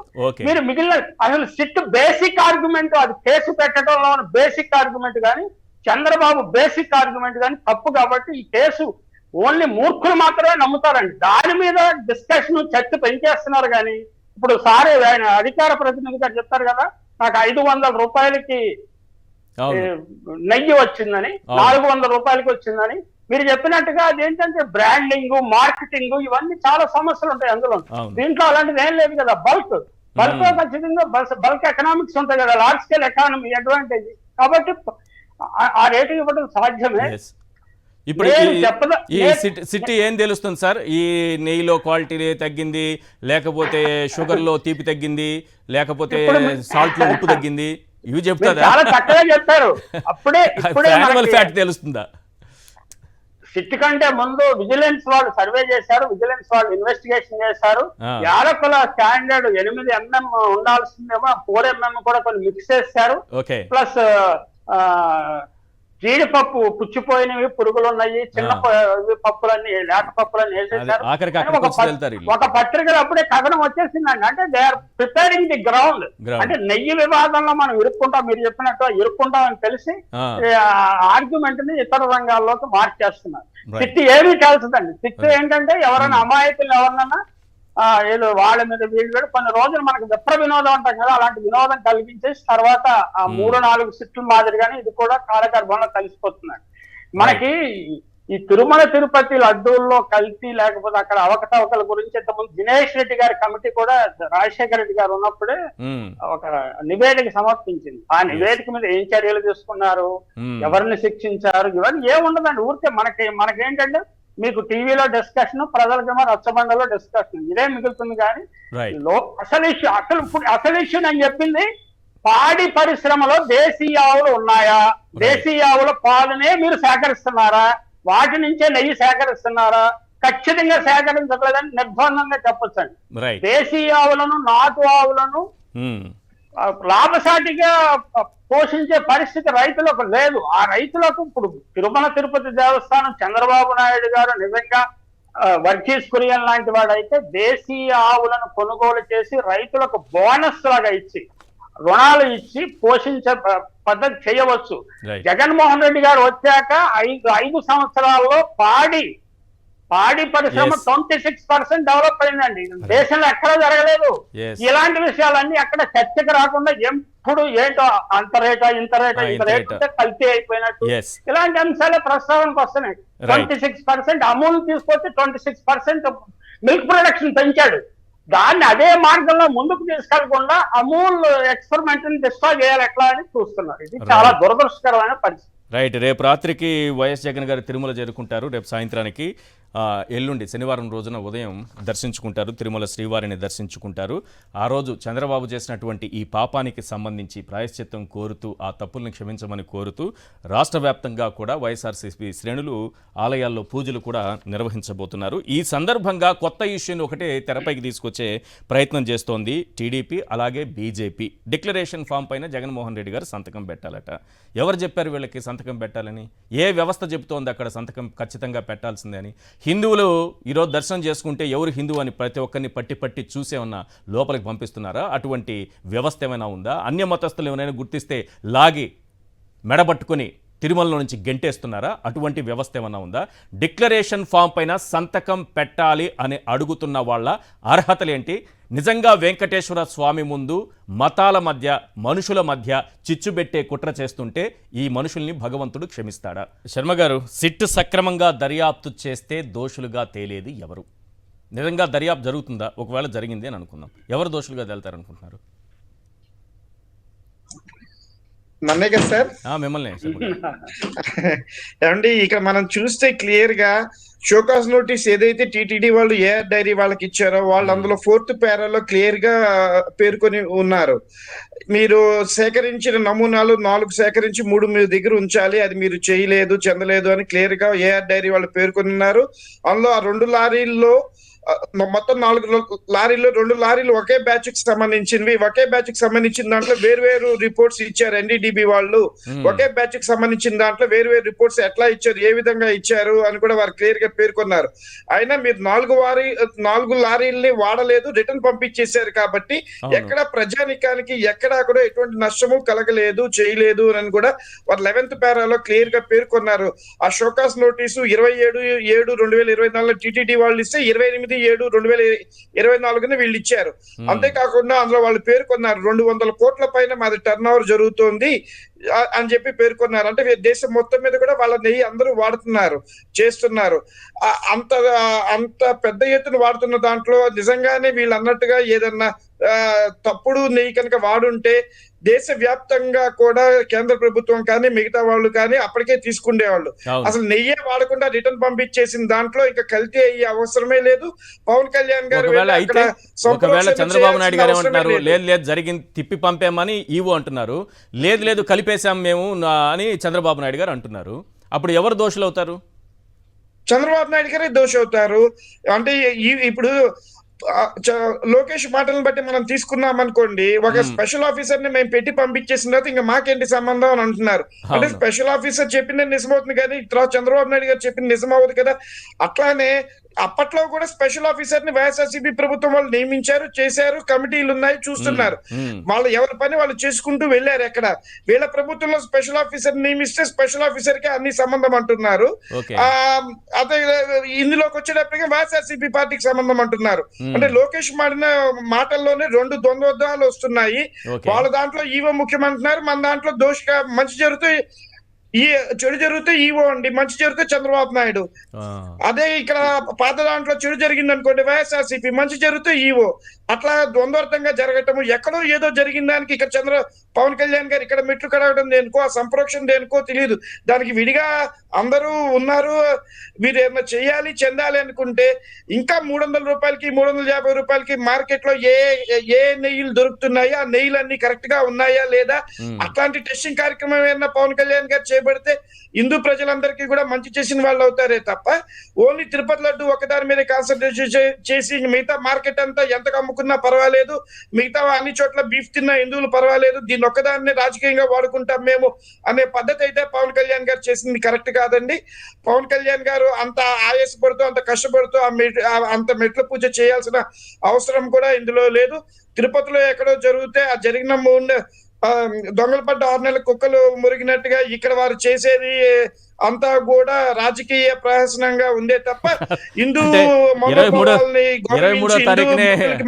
మీరు మిగిలిన అసలు సిట్ బేసిక్ ఆర్గ్యుమెంట్, అది కేసు పెట్టడంలో బేసిక్ ఆర్గ్యుమెంట్ కానీ, చంద్రబాబు బేసిక్ ఆర్గ్యుమెంట్ కానీ తప్పు. కాబట్టి ఈ కేసు ఓన్లీ మూర్ఖులు మాత్రమే నమ్ముతారండి. దాని మీద డిస్కషన్, చర్చ పెంచేస్తున్నారు. కానీ ఇప్పుడు సారే ఆయన అధికార ప్రతినిధి గారు చెప్తారు కదా, నాకు 500 రూపాయలకి నెయ్యి వచ్చిందని, 400 రూపాయలకి వచ్చిందని. మీరు చెప్పినట్టుగా అదేంటంటే బ్రాండింగ్, మార్కెటింగ్, ఇవన్నీ చాలా సమస్యలు ఉంటాయి అందులో. దీంట్లో అలాంటిది ఏం లేదు కదా. బల్క్ ఖచ్చితంగా బల్క్ ఎకనామిక్స్ ఉంటాయి కదా, లార్జ్ స్కేల్ ఎకానమీ అడ్వాంటేజ్. కాబట్టి ఆ రేటు ఇవ్వడం సాధ్యమే. ఇప్పుడు ఈ సిటీ ఏం తెలుస్తుంది సార్? ఈ నెయ్యిలో క్వాలిటీ తగ్గింది, లేకపోతే షుగర్ లో తీపి తగ్గింది, లేకపోతే సాల్ట్ లో ఉప్పు తగ్గింది, ఇవి చెప్తారా? చాలా చక్కగా చెప్పారు. అప్పుడే ఫ్యాట్ తెలుస్తుందా? సిట్ కంటే ముందు విజిలెన్స్ వాళ్ళు సర్వే చేశారు, విజిలెన్స్ వాళ్ళు ఇన్వెస్టిగేషన్ చేశారు. యాలకుల స్టాండర్డ్ 8 mm ఉండాల్సిందేమో 4 mm కూడా కొన్ని మిక్స్ చేశారు. ప్లస్ జీడిపప్పు పుచ్చిపోయినవి, పురుగులు ఉన్నాయి, చిన్న పప్పులన్నీ, లేత పప్పులన్నీ వేసేసారు. ఆఖరికి అని అక్కడికి వచ్చి వెళ్తారు వీళ్ళు. ఒక పత్రికలో అప్పుడే కథనం వచ్చేసిందండి. అంటే they are preparing the ground. అంటే నెయ్యి వివాదంలో మనం ఇరుక్కుంటాం, మీరు చెప్పినట్టు ఇరుక్కుంటాం అని తెలిసి ఆర్గ్యుమెంట్ ని ఇతర రంగాల్లోకి మార్చేస్తున్నారు. తిట్టి ఏమీ తెలుసుదండి. తిట్టి ఏంటంటే ఎవరైనా అమాయకులు ఎవరినన్నా ఏదో వాళ్ళ మీద వీళ్ళు కొన్ని రోజులు మనకు విప్ర వినోదం అంటాం కదా, అలాంటి వినోదం కలిగించేసి తర్వాత ఆ 3-4 సిట్లు మాదిరిగానే ఇది కూడా కాలగర్భంలో కలిసిపోతున్నాడు. మనకి ఈ తిరుమల తిరుపతి లడ్డూల్లో కల్తీ లేకపోతే అక్కడ అవకతవకల గురించి ఇంతకుముందు దినేష్ రెడ్డి గారి కమిటీ కూడా రాజశేఖర రెడ్డి గారు ఉన్నప్పుడే ఒక నివేదిక సమర్పించింది. ఆ నివేదిక మీద ఏం చర్యలు తీసుకున్నారు, ఎవరిని శిక్షించారు, ఇవన్నీ ఏముండదండి. ఊరికే మనకేంటంటే మీకు టీవీలో డిస్కషన్, ప్రజలకేమో రచ్చబండలో డిస్కషన్, ఇదే మిగులుతుంది. కానీ అసలు ఇష్యూ నేను చెప్పింది, పాడి పరిశ్రమలో దేశీయ ఆవులు ఉన్నాయా, దేశీయ ఆవుల పాలనే మీరు సేకరిస్తున్నారా, వాటి నుంచే నెయ్యి సేకరిస్తున్నారా? ఖచ్చితంగా సేకరించట్లేదని నిర్బంధంగా చెప్పొచ్చండి. దేశీయ ఆవులను, నాటు ఆవులను లాభసాటిగా పోషించే పరిస్థితి రైతులకు లేదు. ఆ రైతులకు ఇప్పుడు తిరుమల తిరుపతి దేవస్థానం, చంద్రబాబు నాయుడు గారు నిజంగా వర్గీస్ కురియన్ లాంటి వాడైతే దేశీయ ఆవులను కొనుగోలు చేసి రైతులకు బోనస్ లాగా ఇచ్చి, రుణాలు ఇచ్చి పోషించే పద్ధతి చేయవచ్చు. జగన్మోహన్ రెడ్డి గారు వచ్చాక 5 సంవత్సరాల్లో పాడి పరిశ్రమ 26% డెవలప్ అయిందండి. దేశంలో ఎక్కడ జరగలేదు. ఇలాంటి విషయాలన్నీ అక్కడ చర్చకు రాకుండా ఎప్పుడు ఏంటో అంత రేటా ఇంత రేట్ కల్తీ అయిపోయినట్టు ఇలాంటి అంశాలే ప్రస్తావనకు వస్తున్నాయి. 26% అమూల్ తీసుకొచ్చి 26% మిల్క్ ప్రొడక్షన్ పెంచాడు. దాన్ని అదే మార్గంలో ముందుకు తీసుకెళ్లకుండా అమూల్ ఎక్స్పెరిమెంట్ ని డిస్ట్రాయ్ చేయాలి ఎట్లా అని చూస్తున్నారు. ఇది చాలా దురదృష్టకరమైన పరిస్థితి. రైట్. రేపు రాత్రికి వైఎస్ జగన్ గారు తిరుమల చేరుకుంటారు. రేపు సాయంత్రానికి ఎల్లుండి శనివారం రోజున ఉదయం దర్శించుకుంటారు, తిరుమల శ్రీవారిని దర్శించుకుంటారు. ఆ రోజు చంద్రబాబు చేసినటువంటి ఈ పాపానికి సంబంధించి ప్రాయశ్చిత్తం కోరుతూ, ఆ తప్పుల్ని క్షమించమని కోరుతూ రాష్ట్ర వ్యాప్తంగా కూడా వైఎస్ఆర్సీపీ శ్రేణులు ఆలయాల్లో పూజలు కూడా నిర్వహించబోతున్నారు. ఈ సందర్భంగా కొత్త ఇష్యూని ఒకటే తెరపైకి తీసుకొచ్చే ప్రయత్నం చేస్తోంది టీడీపీ, అలాగే బీజేపీ. డిక్లరేషన్ ఫామ్ పైన జగన్మోహన్ రెడ్డి గారు సంతకం పెట్టాలట. ఎవరు చెప్పారు వీళ్ళకి సంతకం పెట్టాలని? ఏ వ్యవస్థ చెబుతోంది అక్కడ సంతకం ఖచ్చితంగా పెట్టాల్సిందే అని? హిందువులు ఈరోజు దర్శనం చేసుకుంటే ఎవరు హిందువు అని ప్రతి ఒక్కరిని పట్టి చూసేమన్నా లోపలికి పంపిస్తున్నారా? అటువంటి వ్యవస్థ ఏమైనా ఉందా? అన్య మతస్థులు ఏమైనా గుర్తిస్తే లాగి మెడబట్టుకుని తిరుమలలో నుంచి గెంటేస్తున్నారా? అటువంటి వ్యవస్థ ఏమైనా ఉందా? డిక్లరేషన్ ఫామ్ పైన సంతకం పెట్టాలి అని అడుగుతున్న వాళ్ళ అర్హతలేంటి? నిజంగా వెంకటేశ్వర స్వామి ముందు మతాల మధ్య, మనుషుల మధ్య చిచ్చుబెట్టే కుట్ర చేస్తుంటే ఈ మనుషుల్ని భగవంతుడు క్షమిస్తాడా? శర్మ గారు, సిట్ సక్రమంగా దర్యాప్తు చేస్తే దోషులుగా తేలేది ఎవరు? నిజంగా దర్యాప్తు జరుగుతుందా? ఒకవేళ జరిగింది అని అనుకుందాం, ఎవరు దోషులుగా తేలుతారనుకుంటున్నారు? నన్నే కదా సార్? మిమ్మల్ని. ఏమండి, ఇక మనం చూస్తే క్లియర్ గా షోకాస్ నోటీస్ ఏదైతే టీటీడీ వాళ్ళు ఏఆర్ డైరీ వాళ్ళకి ఇచ్చారో వాళ్ళు అందులో 4th పారాలో క్లియర్ గా పేర్కొని ఉన్నారు. మీరు సేకరించిన నమూనాలు 4 సేకరించి 3 మీ దగ్గర ఉంచాలి, అది మీరు చేయలేదు, చెందలేదు అని క్లియర్ గా ఏఆర్ డైరీ వాళ్ళు పేర్కొని ఉన్నారు. అందులో ఆ 2 లారీల్లో మొత్తం 4 లారీలు, 2 లారీలు ఒకే బ్యాచ్ కి సంబంధించినవి. ఒకే బ్యాచ్ కి సంబంధించిన దాంట్లో వేరు రిపోర్ట్స్ ఇచ్చారు ఎన్డీడీబీ వాళ్ళు. ఒకే బ్యాచ్ కి సంబంధించిన దాంట్లో వేరు రిపోర్ట్స్ ఎట్లా ఇచ్చారు, ఏ విధంగా ఇచ్చారు అని కూడా వారు క్లియర్ గా పేర్కొన్నారు. అయినా మీరు 4 లారీల్ని వాడలేదు, రిటర్న్ పంపించేశారు. కాబట్టి ఎక్కడ ప్రజానికానికి ఎక్కడా కూడా ఎటువంటి నష్టము కలగలేదు, చేయలేదు అని కూడా వారు 11th పారాలో క్లియర్ గా పేర్కొన్నారు. ఆ షోకాస్ నోటీసు 27/7/2024 టీటీడీ వాళ్ళు ఇస్తే 28/7/2024 వీళ్ళు ఇచ్చారు. అంతేకాకుండా అందులో వాళ్ళు పేర్కొన్నారు 200 కోట్ల పైన మాది టర్న్ ఓవర్ జరుగుతోంది అని చెప్పి పేర్కొన్నారు. అంటే దేశం మొత్తం మీద కూడా వాళ్ళ నెయ్యి అందరూ వాడుతున్నారు, చేస్తున్నారు. అంత పెద్ద ఎత్తున వాడుతున్న దాంట్లో నిజంగానే వీళ్ళు అన్నట్టుగా ఏదన్నా తప్పుడు నెయ్యి కనుక వాడుంటే దేశవ్యాప్తంగా కూడా కేంద్ర ప్రభుత్వం కానీ మిగతా వాళ్ళు కానీ అప్పటికే తీసుకుండేవాళ్ళు. అసలు నెయ్యే వాడకుండా రిటర్న్ పంపించేసిన దాంట్లో ఇంకా కల్తీ అయ్యే అవసరమే లేదు. పవన్ కళ్యాణ్ గారు ఒకవేళ చంద్రబాబు నాయుడు గారు ఏమంటున్నారు, లేదు జరిగింది తిప్పి పంపామని ఈవో అంటున్నారు, లేదు కలిపేశాం మేము అని చంద్రబాబు నాయుడు గారు అంటున్నారు. అప్పుడు ఎవరు దోషులు అవుతారు? చంద్రబాబు నాయుడు గారే దోషి అవుతారు. అంటే ఇప్పుడు లోకేష్ మాటలను బట్టి మనం తీసుకున్నాం అనుకోండి, ఒక స్పెషల్ ఆఫీసర్ ని మేము పెట్టి పంపించేసిన తర్వాత ఇంకా మాకేంటి సంబంధం అని అంటున్నారు. అంటే స్పెషల్ ఆఫీసర్ చెప్పింది నిజమవుతుంది కానీ తర్వాత చంద్రబాబు నాయుడు గారు చెప్పింది నిజమవుతుంది కదా. అట్లానే అప్పట్లో కూడా స్పెషల్ ఆఫీసర్ ని వైఎస్ఆర్సీపీ ప్రభుత్వం వాళ్ళు నియమించారు, చేశారు, కమిటీలు ఉన్నాయి, చూస్తున్నారు. వాళ్ళు ఎవరి పని వాళ్ళు చేసుకుంటూ వెళ్ళారు. ఎక్కడ వీళ్ళ ప్రభుత్వంలో స్పెషల్ ఆఫీసర్ నియమిస్తే స్పెషల్ ఆఫీసర్ కి అన్ని సంబంధం అంటున్నారు. అదే ఇందులోకి వచ్చేటప్పటికి వైఎస్ఆర్సీపీ పార్టీకి సంబంధం అంటున్నారు. అంటే లోకేష్ మాడిన మాటల్లోనే రెండు ద్వంద్వాలు వస్తున్నాయి. వాళ్ళ దాంట్లో ఈవో ముఖ్యమంటున్నారు, మన దాంట్లో దోషిగా మంచి జరుగుతూ చెడు జరిగితే ఈవో అండి, మంచి జరిగితే చంద్రబాబు నాయుడు. అదే ఇక్కడ పాత దాంట్లో చెడు జరిగింది అనుకోండి వైఎస్ఆర్సీపీ, మంచి జరిగితే ఈవో. అట్లా ద్వంద్వార్థంగా జరగటము, ఎక్కడో ఏదో జరిగిన దానికి ఇక్కడ పవన్ కళ్యాణ్ గారు ఇక్కడ మెట్లు కడగడం దేనికో, ఆ సంప్రోక్షణ దేనికో తెలియదు. దానికి విడిగా అందరూ ఉన్నారు. మీరు ఏమైనా చేయాలి చెందాలి అనుకుంటే ఇంకా 300 రూపాయలకి 350 రూపాయలకి మార్కెట్ లో ఏ నెయ్యిలు దొరుకుతున్నాయో ఆ నెయ్యిలు అన్ని కరెక్ట్ గా ఉన్నాయా లేదా, అట్లాంటి టెస్టింగ్ కార్యక్రమం ఏమన్నా పవన్ కళ్యాణ్ గారు చేపడితే హిందూ ప్రజలందరికీ కూడా మంచి చేసిన వాళ్ళు అవుతారే తప్ప ఓన్లీ తిరుపతి లడ్డు ఒకదాని మీద కాన్సన్ట్రేషన్ చేసి మిగతా మార్కెట్ అంతా ఎంతకు అమ్ముకున్నా పర్వాలేదు, మిగతా అన్ని చోట్ల బీఫ్ తిన్నా హిందువులు పర్వాలేదు, దీన్ని ఒక్కదాన్ని రాజకీయంగా వాడుకుంటాం మేము అనే పద్ధతి అయితే పవన్ కళ్యాణ్ గారు చేసింది కరెక్ట్ కాదండి. పవన్ కళ్యాణ్ గారు అంత ఆయాసపడుతూ అంత కష్టపడుతూ అంత మెట్ల పూజ చేయాల్సిన అవసరం కూడా ఇందులో లేదు. తిరుపతిలో ఎక్కడో జరిగితే ఆ జరిగిన దొంగలు పడ్డ 6 నెలల కుక్కలు మురిగినట్టుగా ఇక్కడ వారు చేసేది అంతా కూడా రాజకీయ ప్రహసనంగా ఉందే తప్ప హిందూ 23వ తారీఖున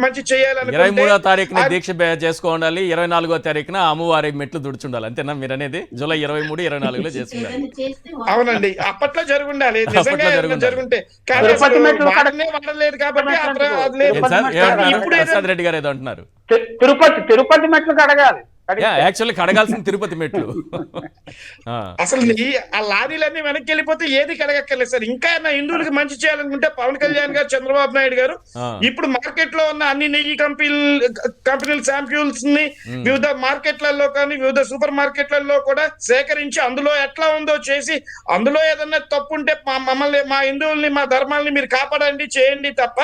మంచి దీక్ష చేసుకోవాలి, 24వ తారీఖున అమ్మవారి మెట్లు దుడుచుండాలి. అంతేనా మీరు అనేది? జూలై 23, 24లో చేసుకుండాలి. అవునండి, అప్పట్లో జరుగుండాలి, నిజంగా జరుగుంటే. వాడలేదు కాబట్టి ప్రసాద్ రెడ్డి గారు ఏదో అంటున్నారు, తిరుపతి మెట్లు కడగాలి. యాక్చువల్లీ కడగాల్సిన తిరుపతి మెట్లు. అసలు ఆ లారీలన్నీ వెనక్కి వెళ్ళిపోతే ఏది కడగక్కర్లేదు సార్. ఇంకా హిందువులకి మంచి చేయాలనుకుంటే పవన్ కళ్యాణ్ గారు, చంద్రబాబు నాయుడు గారు ఇప్పుడు మార్కెట్ లో ఉన్న అన్ని నెయ్యి కంపెనీల శాంప్యూల్స్ ని వివిధ మార్కెట్లలో కానీ వివిధ సూపర్ మార్కెట్లలో కూడా సేకరించి అందులో ఎట్లా ఉందో చేసి అందులో ఏదన్నా తప్పు ఉంటే మమ్మల్ని, మా హిందువుల్ని, మా ధర్మాలని మీరు కాపాడండి, చేయండి తప్ప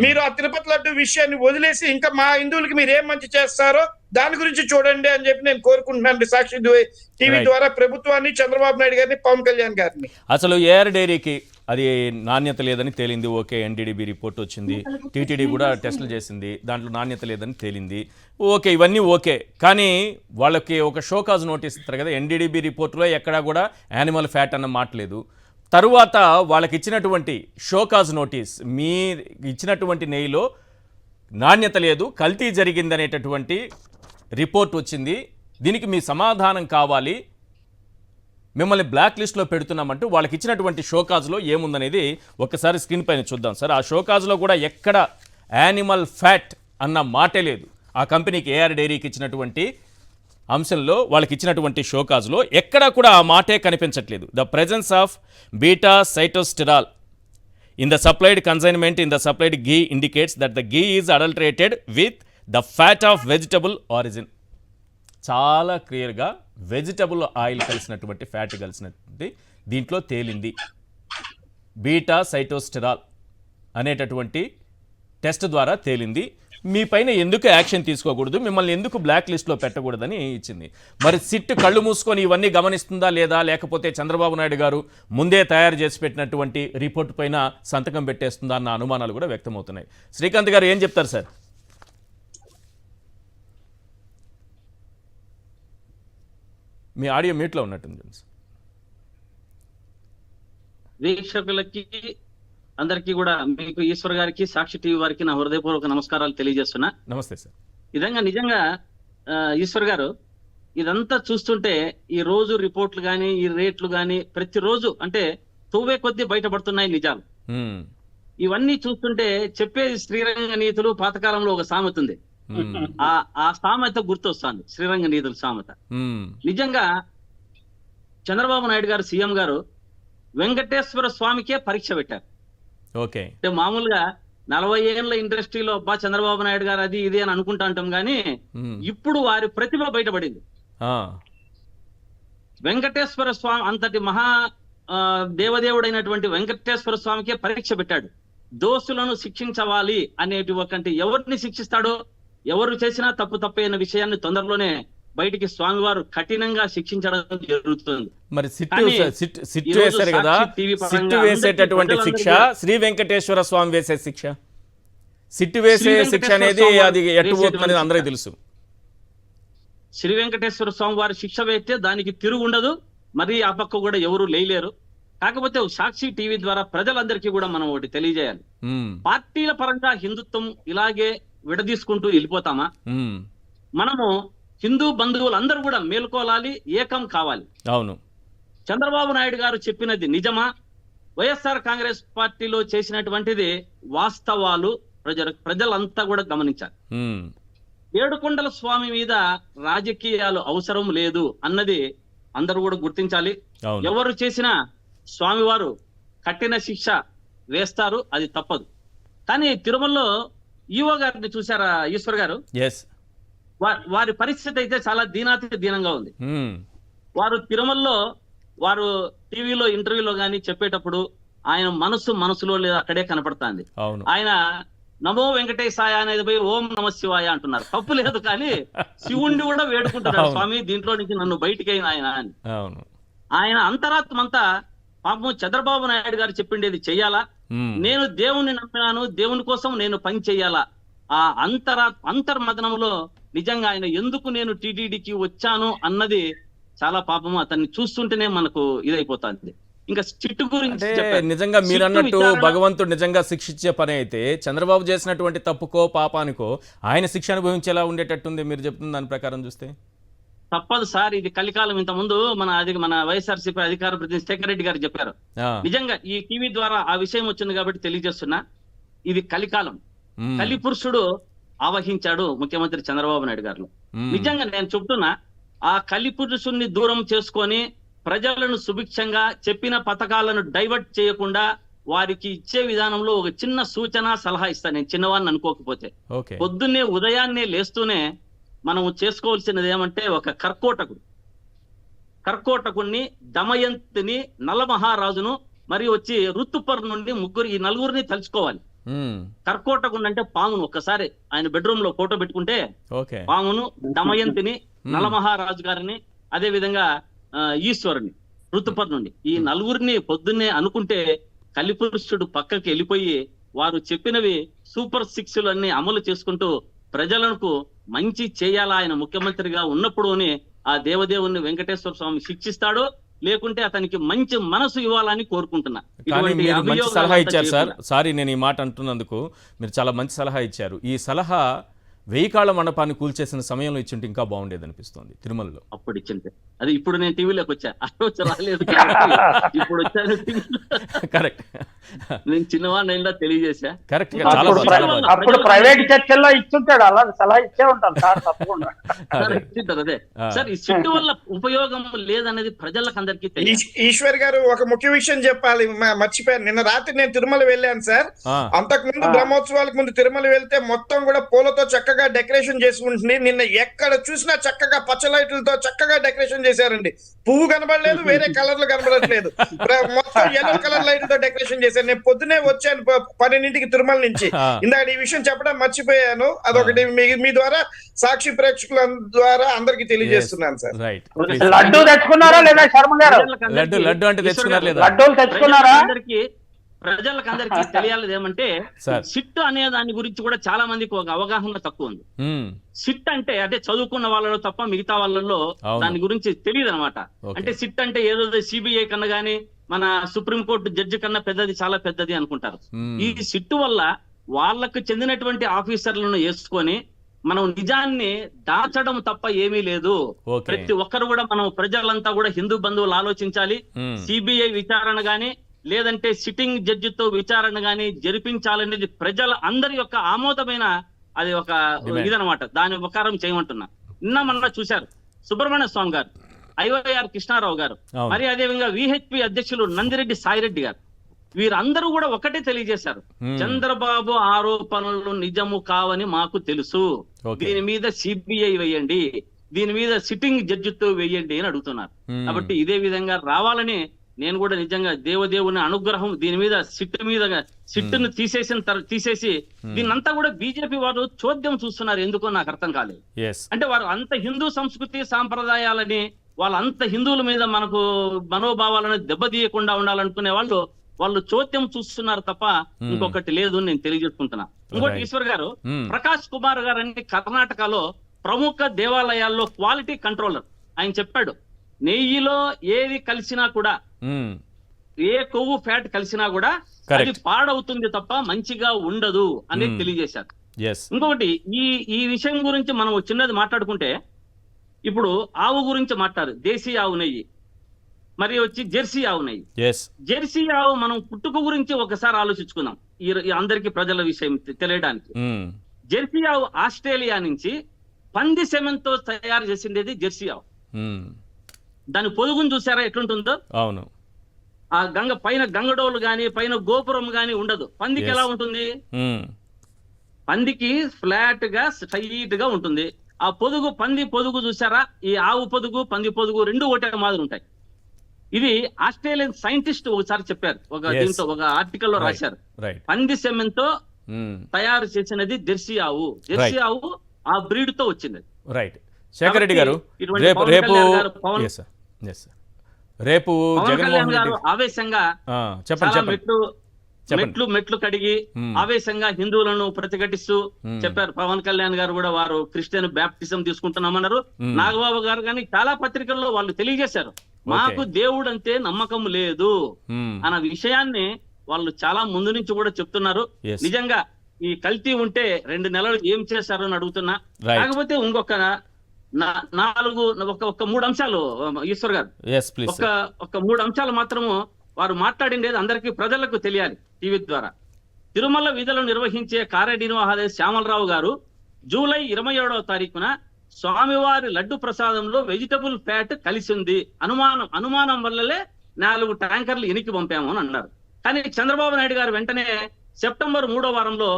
మీరు ఆ తిరుపతి లడ్డు విషయాన్ని వదిలేసి ఇంకా మా హిందువులకి మీరు ఏం మంచి చేస్తారో దాని గురించి చూడండి అని చెప్పి నేను కోరుకుంటున్నాను సాక్షి టీవీ ద్వారా ప్రభుత్వాన్ని, చంద్రబాబు నాయుడు గారిని, పవన్ కళ్యాణ్ గారిని. అసలు ఏఆర్ డైరీకి అది నాణ్యత లేదని తేలింది. ఓకే, ఎన్డీడీబీ రిపోర్ట్ వచ్చింది, టీటీడీ కూడా టెస్టులు చేసింది, దాంట్లో నాణ్యత లేదని తేలింది. ఓకే, ఇవన్నీ ఓకే. కానీ వాళ్ళకి ఒక షోకాజ్ నోటీస్ ఇస్తారు కదా, ఎన్డీడీబీ రిపోర్ట్లో ఎక్కడా కూడా యానిమల్ ఫ్యాట్ అన్న మాట లేదు. తరువాత వాళ్ళకి ఇచ్చినటువంటి షోకాజ్ నోటీస్, మీ ఇచ్చినటువంటి నెయ్యిలో నాణ్యత లేదు, కల్తీ జరిగిందనేటటువంటి రిపోర్ట్ వచ్చింది, దీనికి మీ సమాధానం కావాలి, మిమ్మల్ని బ్లాక్ లిస్ట్లో పెడుతున్నామంటూ వాళ్ళకి ఇచ్చినటువంటి షోకాజ్లో ఏముందనేది ఒక్కసారి స్క్రీన్ పైన చూద్దాం సార్. ఆ షోకాజ్లో కూడా ఎక్కడ యానిమల్ ఫ్యాట్ అన్న మాటే లేదు. ఆ కంపెనీకి, ఏఆర్ డైరీకి ఇచ్చినటువంటి అంశంలో వాళ్ళకి ఇచ్చినటువంటి షోకాజ్లో ఎక్కడా కూడా ఆ మాటే కనిపించట్లేదు. The presence of beta sitosterol in the supplied consignment in the supplied ghee indicates that the ghee is adulterated with the fat of vegetable origin. చాలా క్లియర్గా వెజిటబుల్ ఆయిల్ కలిసినటువంటి ఫ్యాట్ కలిసినటువంటి దీంట్లో తేలింది. బీటా సైటోస్టెరాల్ అనేటటువంటి టెస్ట్ ద్వారా తేలింది. మీ పైన ఎందుకు యాక్షన్ తీసుకోకూడదు, మిమ్మల్ని ఎందుకు బ్లాక్ లిస్ట్లో పెట్టకూడదని ఇచ్చింది. మరి సిట్ కళ్ళు మూసుకొని ఇవన్నీ గమనిస్తుందా లేదా, లేకపోతే చంద్రబాబు నాయుడు గారు ముందే తయారు చేసి పెట్టినటువంటి రిపోర్ట్ పైన సంతకం పెట్టేస్తుందా అన్న అనుమానాలు కూడా వ్యక్తమవుతున్నాయి. శ్రీకాంత్ గారు ఏం చెప్తారు సార్? మీ ఆడియో మ్యూట్లో ఉన్నట్టుంది. వీక్షకులకి అందరికీ కూడా, మీకు ఈశ్వర్ గారికి, సాక్షి టీవీ వారికి నా హృదయపూర్వక నమస్కారాలు తెలియజేస్తున్నా. నమస్తే సార్. నిజంగా ఈశ్వర్ గారు, ఇదంతా చూస్తుంటే ఈ రోజు రిపోర్ట్లు కానీ ఈ రేట్లు కానీ ప్రతిరోజు అంటే తవ్వే కొద్దీ బయటపడుతున్నాయి నిజాలు. ఇవన్నీ చూస్తుంటే చెప్పేది శ్రీరంగ నీతులు పాతకాలంలో ఒక సామెత ఉంది, ఆ సామెత గుర్తొస్తుంది, శ్రీరంగ నీతుల సామెత. నిజంగా చంద్రబాబు నాయుడు గారు, సీఎం గారు వెంకటేశ్వర స్వామికే పరీక్ష పెట్టారు. ఓకే, అంటే మామూలుగా 40 ఏళ్ల ఇండస్ట్రీలో అబ్బా చంద్రబాబు నాయుడు గారు అది ఇది అని అనుకుంటా ఉంటాం కానీ ఇప్పుడు వారి ప్రతిభ బయటపడింది. వెంకటేశ్వర స్వామి అంతటి మహా దేవదేవుడైనటువంటి వెంకటేశ్వర స్వామికే పరీక్ష పెట్టాడు. దోషులను శిక్షించవాలి అనేటువంటి ఎవరిని శిక్షిస్తాడో, ఎవరు చేసినా తప్పే అనే విషయాన్ని తొందరలోనే బయటికి స్వామివారు కఠినంగా శిక్షించడం జరుగుతుంది. మరి కానీ సిట్టు ఈరోజు వేశారు కదా, సాక్షి టీవీ పరంగా సిట్టు వేసేటటువంటి అందరికీ శిక్ష ప్రజలందరికీ శ్రీ వెంకటేశ్వర స్వామి వేసే శిక్ష, సిట్టు వేసే శిక్ష అనేది అది ఎటు పోతుందని అందరికీ తెలుసు. శ్రీ వెంకటేశ్వర స్వామి వారి శిక్ష వేస్తే దానికి తిరుగు ఉండదు, మరి ఆ పక్క కూడా ఎవరు లేయలేరు. కాకపోతే సాక్షి టీవీ ద్వారా ప్రజలందరికీ కూడా మనం ఒకటి తెలియజేయాలి. పార్టీల పరంగా హిందుత్వం ఇలాగే విడదీసుకుంటూ వెళ్ళిపోతామా? మనము హిందూ బంధువులందరూ కూడా మేల్కోవాలి, ఏకం కావాలి. అవును, చంద్రబాబు నాయుడు గారు చెప్పినది నిజమా? వైఎస్ఆర్ కాంగ్రెస్ పార్టీలో చేసినటువంటిది వాస్తవాలు ప్రజలంతా కూడా గమనించాలి. ఏడుకొండల స్వామి మీద రాజకీయాలు అవసరం లేదు అన్నది అందరూ కూడా గుర్తించాలి. ఎవరు చేసినా స్వామివారు కఠిన శిక్ష వేస్తారు, అది తప్పదు. కానీ తిరుమలలో ఈవో గారిని చూసారా ఈశ్వర్ గారు? వారి పరిస్థితి అయితే చాలా దీనంగా ఉంది. వారు తిరుమలలో వారు టీవీలో ఇంటర్వ్యూలో గాని చెప్పేటప్పుడు ఆయన మనసులో లేదు, అక్కడే కనపడుతుంది. ఆయన నమో వెంకటేశాయ అనేది పోయి ఓం నమ శివాయ అంటున్నారు. తప్పు లేదు, కానీ శివుణ్ణి కూడా వేడుకుంటున్నాడు, స్వామి దీంట్లో నుంచి నన్ను బయటికి అయిన ఆయన అని. ఆయన అంతరాత్మంతా పాపం చంద్రబాబు నాయుడు గారు చెప్పిండేది చెయ్యాలా, నేను దేవుణ్ణి నమ్మినాను, దేవుని కోసం నేను పని చెయ్యాలా, ఆ అంతర్మదనంలో నిజంగా ఆయన ఎందుకు నేను టీటీడీకి వచ్చాను అన్నది చాలా పాపము అతన్ని చూస్తుంటేనే మనకు ఇదైపోతుంది. ఇంకా చిట్టు గురించి నిజంగా మీరు అన్నట్టు భగవంతుడు నిజంగా శిక్షించే పని అయితే చంద్రబాబు చేసినటువంటి తప్పుకో పాపానికో ఆయన శిక్ష అనుభవించేలా ఉండేటట్టుంది మీరు చెప్తున్న దాని ప్రకారం చూస్తే. తప్పదు సార్, ఇది కలికాలం. ఇంత ముందు మన వైఎస్ఆర్సీపీ అధికార ప్రతినిధి శేఖర్ రెడ్డి గారు చెప్పారు. నిజంగా ఈ టీవీ ద్వారా ఆ విషయం వచ్చింది కాబట్టి తెలియజేస్తున్నా, ఇది కలికాలం. కలి పురుషుడు ఆవహించాడు ముఖ్యమంత్రి చంద్రబాబు నాయుడు గారు. నిజంగా నేను చెప్తున్నా, ఆ కలి పురుషుణ్ణి దూరం చేసుకొని ప్రజలను సుభిక్షంగా చెప్పిన పథకాలను డైవర్ట్ చేయకుండా వారికి ఇచ్చే విధానంలో ఒక చిన్న సూచన సలహా ఇస్తాను. నేను చిన్నవాడిని అనుకోకపోతే, పొద్దున్నే ఉదయాన్నే లేస్తూనే మనం చేసుకోవాల్సినది ఏమంటే, ఒక కర్కోటకుణ్ణి, దమయంతిని, నలమహారాజును మరి వచ్చి ఋతుపర్ నుండి ఈ నలుగురిని తలుచుకోవాలి. కర్కోటకుని అంటే పామును, ఒక్కసారి ఆయన బెడ్రూమ్ లో ఫోటో పెట్టుకుంటే పామును, దమయంతిని, నలమహారాజు గారిని, అదే విధంగా ఈశ్వరుని, ఋతుపర్ నుండి, ఈ నలుగురిని పొద్దున్నే అనుకుంటే కలిపురుషుడు పక్కకి వెళ్ళిపోయి వారు చెప్పినవి సూపర్ 6 అన్ని అమలు చేసుకుంటూ ప్రజలకు మంచి చేయాలా ఆయన ముఖ్యమంత్రిగా ఉన్నప్పుడునే ఆ దేవదేవుని వెంకటేశ్వర స్వామి శిక్షిస్తాడు, లేకుంటే అతనికి మంచి మనసు ఇవ్వాలని కోరుకుంటున్నా. మంచి సలహా ఇచ్చారు సార్. సారీ నేను ఈ మాట అంటున్నందుకు, మీరు చాలా మంచి సలహా ఇచ్చారు. ఈ సలహా 1000 కాళ్ళ మండపాన్ని కూల్చేసిన సమయంలో ఇచ్చింటే ఇంకా బాగుండేది అనిపిస్తుంది తిరుమలలో. అప్పుడు ఇచ్చింటే అది ఇప్పుడు నేను టీవీలోకి వచ్చా, ఆ రోజు రాలేదు, ఇప్పుడు వచ్చాను. కరెక్ట్, నేను చిన్నవాడిని తెలియజేశా. కరెక్ట్, అప్పుడు ప్రైవేట్ చర్చల్లో ఇచ్చుంటాడు, అలా సలహా ఇచ్చే ఉంటాను సార్, తప్పకుండా ఇచ్చింటారు. అదే సార్, ఈ సిట్టు వల్ల ఉపయోగం లేదనేది ప్రజలకు అందరికీ తెలియదు. ఈశ్వర్ గారు ఒక ముఖ్య విషయం చెప్పాలి, మర్చిపోయాను. నిన్న రాత్రి నేను తిరుమల వెళ్ళాను సార్. అంతకుముందు బ్రహ్మోత్సవాలకు ముందు తిరుమల వెళ్తే మొత్తం కూడా పూలతో చక్కగా డెకరేషన్ చేసి ఉంటుంది. నిన్న ఎక్కడ చూసినా చక్కగా పచ్చ లైట్లతో చక్కగా డెకరేషన్ చేశారండి. పువ్వు కనబడలేదు, వేరే కలర్లు కనబడట్లేదు, మొత్తం ఎల్లో కలర్ లైట్లతో డెకరేషన్ చేశారు. నేను పొద్దునే వచ్చాను 12ంటికి తిరుమల నుంచి. ఇందాక ఈ విషయం చెప్పడం మర్చిపోయాను. అదొకటి మీ ద్వారా సాక్షి ప్రేక్షకుల ద్వారా అందరికి తెలియజేస్తున్నాను సార్. లడ్డూ తెచ్చుకున్నారా లేదా శర్మ గారు? లడ్డు అంటే తెచ్చుకున్నారా లేదా? లడ్డూలు తెచ్చుకున్నారా? ప్రజలకు అందరికీ తెలియాలి ఏమంటే, సిట్ అనే దాని గురించి కూడా చాలా మందికి ఒక అవగాహన తక్కువ ఉంది. సిట్ అంటే అదే చదువుకున్న వాళ్ళలో తప్ప మిగతా వాళ్ళలో దాని గురించి తెలియదు అనమాట. అంటే సిట్ అంటే ఏదో సిబిఐ కన్నా గానీ మన సుప్రీంకోర్టు జడ్జి కన్నా పెద్దది, చాలా పెద్దది అనుకుంటారు. ఈ సిట్ వల్ల వాళ్లకు చెందినటువంటి ఆఫీసర్లను వేసుకొని మనం నిజాన్ని దాచడం తప్ప ఏమీ లేదు. ప్రతి ఒక్కరు కూడా మనం ప్రజలంతా కూడా హిందూ బంధువులు ఆలోచించాలి. సిబిఐ విచారణ గాని లేదంటే సిట్టింగ్ జడ్జితో విచారణ గాని జరిపించాలనేది ప్రజల అందరి యొక్క ఆమోదమైన అది ఒక ఇదనమాట. దాని ప్రకారం చేయమంటున్నా. నిన్న మొన్న చూశారు సుబ్రహ్మణ్య స్వామి గారు, ఐవైఆర్ కృష్ణారావు గారు, మరి అదేవిధంగా విహెచ్పి అధ్యక్షులు నందిరెడ్డి సాయిరెడ్డి గారు, వీరందరూ కూడా ఒకటే తెలియజేశారు, చంద్రబాబు ఆరోపణలు నిజము కావని మాకు తెలుసు, దీని మీద సిబిఐ వేయండి, దీని మీద సిట్టింగ్ జడ్జితో వేయండి అని అడుగుతున్నారు. కాబట్టి ఇదే విధంగా రావాలని నేను కూడా నిజంగా దేవదేవుని అనుగ్రహం దీని మీద సిట్టును తీసేసి దీన్నంతా కూడా బీజేపీ వారు చోద్యం చూస్తున్నారు. ఎందుకో నాకు అర్థం కాలేదు. అంటే వారు అంత హిందూ సంస్కృతి సాంప్రదాయాలని వాళ్ళంత హిందువుల మీద మనకు మనోభావాలను దెబ్బతీయకుండా ఉండాలనుకునే వాళ్ళు చోద్యం చూస్తున్నారు తప్ప ఇంకొకటి లేదు నేను తెలియజేసుకుంటున్నా. ఇంకోటి ఈశ్వర్ గారు, ప్రకాష్ కుమార్ గారు అని కర్ణాటకలో ప్రముఖ దేవాలయాల్లో క్వాలిటీ కంట్రోలర్ ఆయన చెప్పాడు, నెయ్యిలో ఏది కలిసినా కూడా ఏ కొవ్వు ఫ్యాట్ కలిసినా కూడా అది పాడవుతుంది తప్ప మంచిగా ఉండదు అనేది తెలియజేశారు. ఇంకొకటి ఈ విషయం గురించి మనం చిన్నది మాట్లాడుకుంటే, ఇప్పుడు ఆవు గురించి మాట్లాడు, దేశీ ఆవు నెయ్యి, మరి వచ్చి జెర్సీ ఆవు నెయ్యి. జెర్సీ ఆవు మనం పుట్టుక గురించి ఒకసారి ఆలోచించుకుందాం ఈ అందరికి ప్రజల విషయం తెలియడానికి. జెర్సీ ఆవు ఆస్ట్రేలియా నుంచి పంది సెమెన్తో తయారు చేసిండేది జెర్సీ ఆవు. దాని పొదుగును చూసారా ఎట్లుంటుందో? అవును. ఆ పైన గంగడోలు గాని పైన గోపురం గాని ఉండదు. పందికి ఎలా ఉంటుంది? పందికి ఫ్లాట్ గా స్ట్రైట్ గా ఉంటుంది. ఆ పంది పొదుగు చూసారా? ఈ ఆవు పొదుగు పంది పొదుగు రెండు ఒకటే మాదిరి ఉంటాయి. ఇది ఆస్ట్రేలియన్ సైంటిస్ట్ ఒకసారి చెప్పారు, దీంతో ఒక ఆర్టికల్ లో రాశారు. పంది సెమెన్తో తయారు చేసినది జెర్సీ ఆవు. జెర్సీ ఆవు ఆ బ్రీడ్ తో వచ్చింది. రైట్. శేఖర్ రెడ్డి గారు, రేపు జగన్మోహన్ రెడ్డి ఆవేశంగా మెట్లు కడిగి ఆవేశంగా హిందువులను ప్రతిఘటిస్తూ చెప్పారు. పవన్ కళ్యాణ్ గారు కూడా వారు క్రిస్టియన్ బ్యాప్టిజం తీసుకుంటున్నామన్నారు. నాగబాబు గారు కానీ చాలా పత్రికల్లో వాళ్ళు తెలియజేశారు, మాకు దేవుడు అంతే నమ్మకం లేదు అన్న విషయాన్ని వాళ్ళు చాలా ముందు నుంచి కూడా చెప్తున్నారు. నిజంగా ఈ కల్తీ ఉంటే 2 నెలలు ఏం చేశారు అని అడుగుతున్నా. కాకపోతే ఇంకొక 3 అంశాలు ఈశ్వర్ గారు, ఒక 3 అంశాలు మాత్రము వారు మాట్లాడిండేది అందరికీ ప్రజలకు తెలియాలి టీవీ ద్వారా. తిరుమల విధులు నిర్వహించే కార్యనిర్వాహక శ్యామలరావు గారు జూలై 27వ తారీఖున స్వామివారి లడ్డు ప్రసాదంలో వెజిటబుల్ ఫ్యాట్ కలిసి ఉంది, అనుమానం వల్లలే 4 ట్యాంకర్లు ఎనికి పంపాము అని అన్నారు. కానీ చంద్రబాబు నాయుడు గారు వెంటనే సెప్టెంబర్ 3వ వారంలో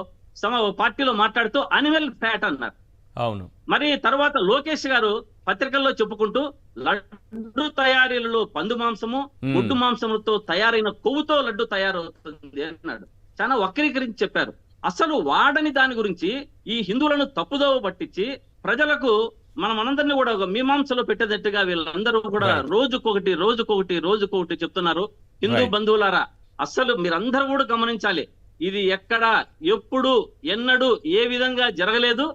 పార్టీలో మాట్లాడుతూ అనిమల్ ఫ్యాట్ అన్నారు. అవును. మరి తర్వాత లోకేష్ గారు పత్రికల్లో చెప్పుకుంటూ లడ్డు తయారీలలో పందు మాంసము గుడ్డు మాంసములతో తయారైన కొవ్వుతో లడ్డు తయారవుతుంది అన్నాడు. చాలా వక్రీకరించి చెప్పారు. అసలు వాడని దాని గురించి ఈ హిందువులను తప్పుదోవ పట్టించి ప్రజలకు మనందరినీ కూడా ఒక మీమాంసలో పెట్టేటట్టుగా వీళ్ళందరూ కూడా రోజుకొకటి చెప్తున్నారు. హిందూ బంధువులారా, అసలు మీరందరూ కూడా గమనించాలి, ఇది ఎక్కడ ఎప్పుడు ఎన్నడూ ఏ విధంగా జరగలేదు.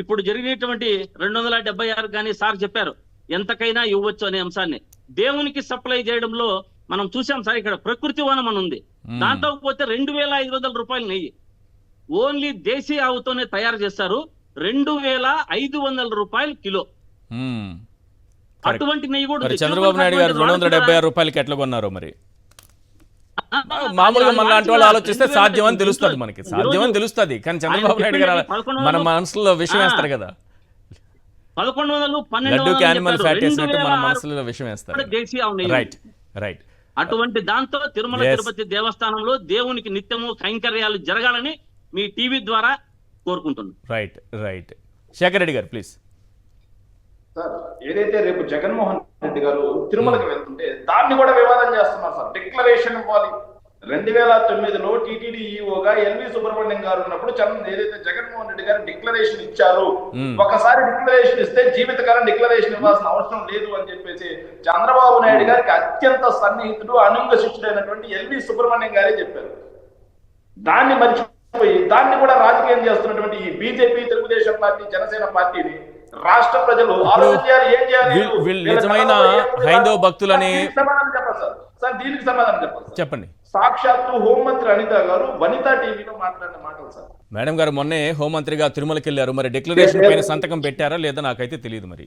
ఇప్పుడు జరిగినటువంటి 276 కానీ సార్ చెప్పారు ఎంతకైనా ఇవ్వచ్చు అనే అంశాన్ని దేవునికి సప్లై చేయడంలో మనం చూసాం సార్. ఇక్కడ ప్రకృతి వనం అని ఉంది, దాంట్లో పోతే 2500 రూపాయలు నెయ్యి ఓన్లీ దేశీ ఆవుతోనే తయారు చేస్తారు, 2500 రూపాయలు కిలో. అటువంటి నెయ్యి కూడా చంద్రబాబు నాయుడు గారు 276 రూపాయలకి ఎట్లా కొన్నారు మరి? మామూలుగా మన లాంటి వాళ్ళు ఆలోచిస్తే సాధ్యమని తెలుస్తుంది, మనకి సాధ్యమని తెలుస్తుంది. కానీ చంద్రబాబు నాయుడు గారు మన మనసులో విషయం వేస్తారు కదా, 1100 యానిమల్ ఫ్యాట్ వేసినట్టు మన మనసులో విషయం వేస్తారు. Right right. అటువంటి దాంతో తిరుమల తిరుపతి దేవస్థానంలో దేవునికి నిత్యము కైంకర్యాలు జరగాలని మీ టీవీ ద్వారా కోరుకుంటున్నాను. Right right. శేఖర్ రెడ్డి గారు ప్లీజ్. సార్, ఏదైతే రేపు జగన్మోహన్ రెడ్డి గారు తిరుమలకి వెళ్తుంటే దాన్ని కూడా వివాదం చేస్తున్నారు సార్. డిక్లరేషన్ ఇవ్వాలి. 2009లో టీటీడీ ఈఓగా ఎల్వి సుబ్రహ్మణ్యం గారు ఉన్నప్పుడు ఏదైతే జగన్మోహన్ రెడ్డి గారు డిక్లరేషన్ ఇచ్చారు, ఒకసారి డిక్లరేషన్ ఇస్తే జీవితకాలం డిక్లరేషన్ ఇవ్వాల్సిన అవసరం లేదు అని చెప్పేసి చంద్రబాబు నాయుడు గారికి అత్యంత సన్నిహితుడు అనుంగ శిష్యుడైనటువంటి ఎల్వి సుబ్రహ్మణ్యం గారే చెప్పారు. దాన్ని మర్చిపోయి దాన్ని కూడా రాజకీయం చేస్తున్నటువంటి ఈ బీజేపీ, తెలుగుదేశం పార్టీ, జనసేన పార్టీని రాష్ట్ర ప్రజలు ఆలోచించాలి. ఏం చేయాలి? నిజమైన హైందవ భక్తులని సార్ దీనికి సమాధానం చెప్పాలి. చెప్పండి. సాక్షాత్తు హోంమంత్రి అనిత గారు వనితా టీవీలో మాట్లాడిన మాటలు సార్. మేడం గారు మొన్నే హోంమంత్రిగా తిరుమలకి వెళ్ళారు, మరి డిక్లరేషన్ పైన సంతకం పెట్టారా లేదా నాకైతే తెలియదు. మరి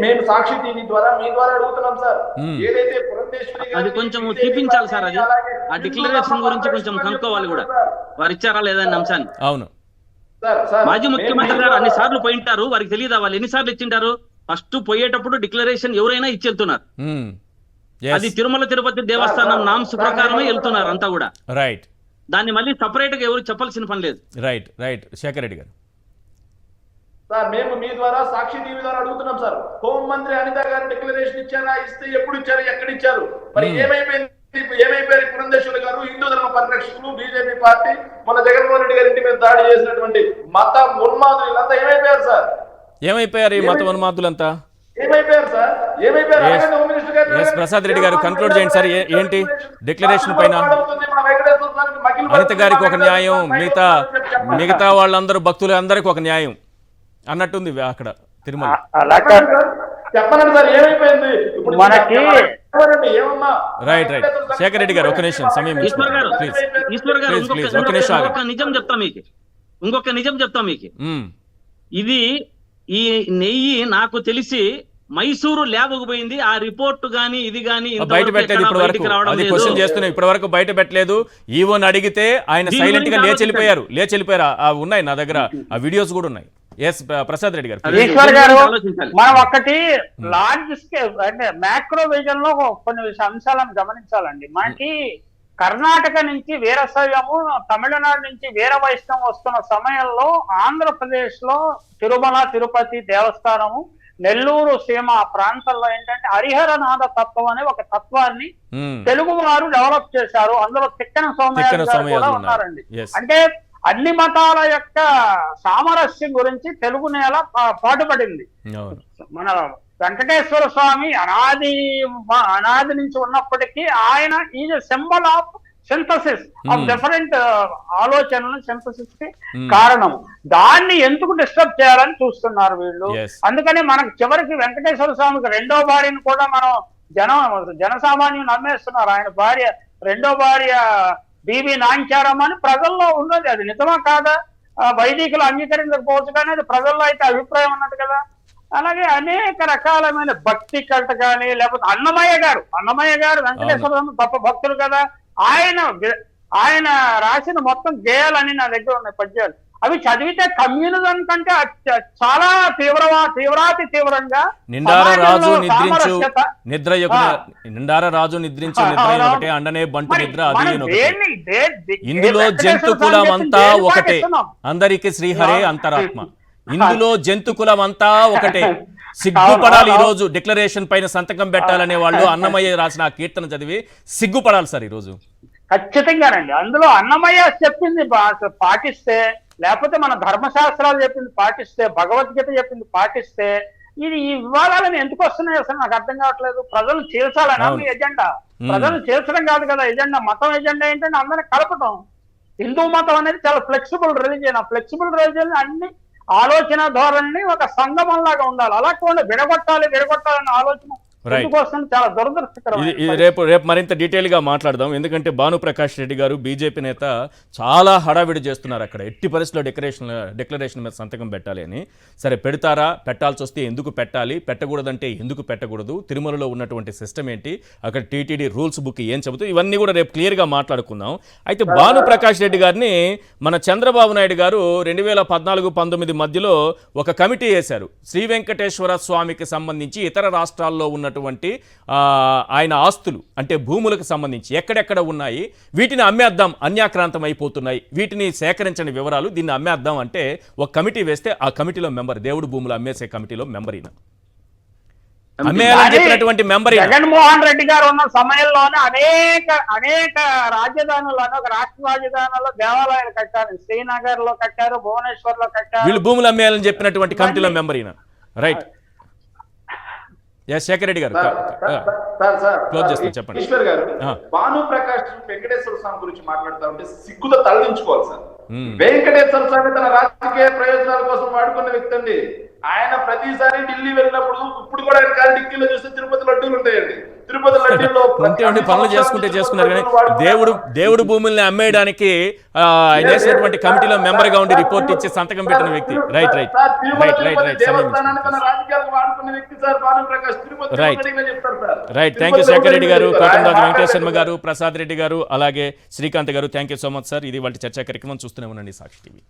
మేము సాక్షి టీవీ ద్వారా మీ ద్వారా అడుగుతున్నాం సార్. ఏదైతే అది కొంచెం చూపించాలి సార్, అది ఆ డిక్లరేషన్ గురించి కొంచెం కనుక్కోవాలి కూడా, వారు ఇచ్చారా లేదా అనే అంశాన్ని. అవును. మాజీ ముఖ్యమంత్రి గారు అన్ని సార్లు పోయింటారు, వారికి తెలియదా వాళ్ళు ఎన్నిసార్లు ఇచ్చింటారు? ఫస్ట్ పోయేటప్పుడు డిక్లరేషన్ ఎవరైనా ఇచ్చి వెళ్తున్నారు. అది తిరుమల తిరుపతి దేవస్థానం నామ్స్ ప్రకారమే వెళ్తున్నారు అంతా కూడా. రైట్. దాన్ని మళ్ళీ సపరేట్ గా ఎవరు చెప్పాల్సిన పని లేదు. Right right. శేఖర్ రెడ్డి గారు. సార్ మేము మీ ద్వారా సాక్షి టీవీ ద్వారా అడుగుతున్నాం సార్. హోంమంత్రి అనిత గారు డిక్లరేషన్ ఇచ్చారా, ఇస్తే ఎప్పుడు ఇచ్చారు, ఎక్కడ ఇచ్చారు, మరి ఏమైపోయారు పురంధేశ్వరి గారు, హిందూ ధర్మ పరిరక్షకులు, బీజేపీ పార్టీ, మన జగన్మోహన్ రెడ్డి గారి ఇంటి మీద దాడి చేసినటువంటి మత ఉన్మాదులు వీళ్ళంతా ఏమైపోయారు సార్? ఏమైపోయారు ఈ మత ఉన్మాదులంతా? ఏమైపోయారు సార్? ఏమైపోయారు? అలాగే హోమ్ మినిస్టర్ గారు ప్రసాద్ రెడ్డి గారు కన్క్లూడ్ చేయండి సార్. ఏంటి డిక్లరేషన్ పైన అనిత గారికి ఒక న్యాయం, మిగతా వాళ్ళందరూ భక్తులు అందరికి ఒక న్యాయం అన్నట్టుంది అక్కడ తిరుమల. చెప్పండి సార్, ఏమైపోయింది ఇప్పుడు మనకి? ఏమన్నా రైట్ శేఖర్ రెడ్డి గారు ఒక నిమిషం సమయం ఈశ్వర్ గారు ప్లీజ్ ఒక నిమిషం ఆగండి. ఇంకొక నిజం చెప్తా మీకు. ఇది ఈ నెయ్యి నాకు తెలిసి మైసూరు ల్యాబ్కు పోయింది. ఆ రిపోర్ట్ గానీ ఇది గానీ బయట పెట్టలేదు ఇప్పటి వరకు. అది క్వశ్చన్ చేస్తున్నాయి, ఇప్పటి వరకు బయట పెట్టలేదు. ఈవోని అడిగితే ఆయన సైలెంట్ గా లేచి వెళ్ళిపోయారు. ఉన్నాయి నా దగ్గర, ఆ వీడియోస్ కూడా ఉన్నాయి. ఎస్ ప్రసాద్ రెడ్డి గారు. ఈశ్వర్ గారు, మనం ఒక్కటి లార్జ్ స్కేల్ అంటే మ్యాక్రో విజన్ లో కొన్ని అంశాలను గమనించాలండి. మనకి కర్ణాటక నుంచి వీరశైవము, తమిళనాడు నుంచి వీర వైష్ణవం వస్తున్న సమయంలో ఆంధ్రప్రదేశ్ లో తిరుమల తిరుపతి దేవస్థానము, నెల్లూరు సీమ ప్రాంతంలో ఏంటంటే హరిహరనాథ తత్వం అనే ఒక తత్వాన్ని తెలుగు వారు డెవలప్ చేశారు. అందులో తిక్కన సోమయాజు గారు కూడా ఉన్నారండి. అంటే అన్ని మతాల యొక్క సామరస్యం గురించి తెలుగు నేల పాటుపడింది. మన వెంకటేశ్వర స్వామి అనాది నుంచి ఉన్నప్పటికీ ఆయన is symbol of synthesis of different ఆలోచనలు, సింథసిస్ కి కారణం. దాన్ని ఎందుకు డిస్టర్బ్ చేయాలని చూస్తున్నారు వీళ్ళు. అందుకని మనకు చివరికి వెంకటేశ్వర స్వామికి రెండో భార్యను కూడా మనం జనసామాన్యులు నమ్మేస్తున్నారు. ఆయన భార్య రెండో భార్య బీబీ నాంచారమ్మ అని ప్రజల్లో ఉన్నది. అది నిజమా కాదా? వైదికులు అంగీకరించకపోవచ్చు, కానీ అది ప్రజల్లో అయితే అభిప్రాయం ఉన్నది కదా. అలాగే అనేక రకాలమైన భక్తి కల్ట కానీ, లేకపోతే అన్నమయ్య గారు వెంకటేశ్వర గొప్ప భక్తులు కదా. ఆయన రాసిన మొత్తం గేయాలని నా దగ్గర ఉన్నాయి పద్యాలు. అవి చదివితే కమ్యూనిజం కంటే చాలా తీవ్రాతి తీవ్రంగా నిండారరాజు నిద్రించు నిద్ర ఒకటే అండనే బంటు నిద్ర అది ఇందులో జంతు కులం అంతా ఒకటే అందరికి శ్రీహరే అంతరాత్మ. ఇందులో జంతు కులం అంతా ఒకటే. సిగ్గుపడాలి. ఈ రోజు డిక్లరేషన్ పైన సంతకం పెట్టాలనే వాళ్ళు అన్నమయ్య రాసిన ఆ కీర్తన చదివి సిగ్గుపడాలి సార్. ఈ రోజు ఖచ్చితంగానండి అందులో అన్నమయ్య చెప్పింది పాటిస్తే, లేకపోతే మన ధర్మశాస్త్రాలు చెప్పింది పాటిస్తే, భగవద్గీత చెప్పింది పాటిస్తే ఇది ఈ వివాదాలను ఎందుకు వస్తున్నాయి అసలు నాకు అర్థం కావట్లేదు. ప్రజలు చేర్చాలని మీ ఎజెండా. ప్రజలు చేర్చడం కాదు కదా ఎజెండా. మతం ఎజెండా ఏంటంటే అందరినీ కలపటం. హిందూ మతం అనేది చాలా ఫ్లెక్సిబుల్ రిలీజియన్. ఆ ఫ్లెక్సిబుల్ రిలీజియన్ అన్ని ఆలోచన ధోరణి ఒక సంగమం లాగా ఉండాలి. అలా కూడా విడగొట్టాలనే ఆలోచన చాలా దురదృష్టకరం. రేపు మరింత డీటెయిల్ గా మాట్లాడదాం. ఎందుకంటే భానుప్రకాష్ రెడ్డి గారు బీజేపీ నేత చాలా హడావిడి చేస్తున్నారు అక్కడ. ఎట్టి పరిస్థితుల్లో డిక్లరేషన్ మీద సంతకం పెట్టాలి అని. సరే పెడతారా, పెట్టాల్సి వస్తే ఎందుకు పెట్టాలి, పెట్టకూడదంటే ఎందుకు పెట్టకూడదు, తిరుమలలో ఉన్నటువంటి సిస్టమ్ ఏంటి, అక్కడ టీటీడీ రూల్స్ బుక్ ఏం చెబుతూ ఇవన్నీ కూడా రేపు క్లియర్గా మాట్లాడుకుందాం. అయితే భానుప్రకాష్ రెడ్డి గారిని మన చంద్రబాబు నాయుడు గారు 2014-19 మధ్యలో ఒక కమిటీ వేశారు. శ్రీ వెంకటేశ్వర స్వామికి సంబంధించి ఇతర రాష్ట్రాల్లో ఉన్న ఆయన ఆస్తులు అంటే భూములకు సంబంధించి ఎక్కడెక్కడ ఉన్నాయి, వీటిని అమ్మేద్దాం, అన్యాక్రాంతం అయిపోతున్నాయి, వీటిని సేకరించని వివరాలు, దీన్ని అమ్మేద్దాం అంటే ఒక కమిటీ వేస్తే ఆ కమిటీలో మెంబర్, దేవుడు భూములు అమ్మేసే కమిటీలో మెంబర్ ఈయన. అమ్మేయాలని చెప్పినటువంటి మెంబర్ జగన్మోహన్ రెడ్డి గారు ఉన్న సమయంలోనే అనేక రాజధానులను, ఒక రాష్ట్ర రాజధానుల్లో దేవాలయాలు కట్టారు. శ్రీనగర్ లో కట్టారు, భువనేశ్వర్ లో కట్టారు. వీళ్ళు భూములు అమ్మేయాలని చెప్పినటువంటి కమిటీలో మెంబర్ ఈయన. రైట్. శేఖర్ రెడ్డి గారు క్లోజ్ చేస్తాను చెప్పండి. ఈశ్వర్ గారు, భానుప్రకాష్ వెంకటేశ్వర స్వామి గురించి మాట్లాడుతూ ఉంటే సిగ్గుతో తలదించుకోవాలి సార్. వెంకటేశ్వర స్వామి తన రాజకీయ ప్రయోజనాల కోసం వాడుకున్న వ్యక్తి అండి. ఆయన ప్రతిసారి ఢిల్లీ వెళ్ళినప్పుడు, ఇప్పుడు కూడా ఆయన కాలి డిక్కీలో చూస్తే తిరుపతి లడ్డూలు ఉంటాయండి. తిరుపతి లడ్డూలో పనులు చేసుకున్నారు కానీ దేవుడు భూముల్ని అమ్మేయడానికి ఆయన వేసినటువంటి కమిటీలో మెంబర్ గా ఉండి రిపోర్ట్ ఇచ్చి సంతకం పెట్టిన వ్యక్తి. Right. Thank you Shekhar Reddy garu, Kotamraju Venkateswara Sharma గారు, ప్రసాద్ రెడ్డి గారు, అలాగే శ్రీకాంత్ గారు. Thank you so much sir. ఇది వాటి చర్చా కార్యక్రమం. చూస్తూనే ఉండండి సాక్షి టీవీ.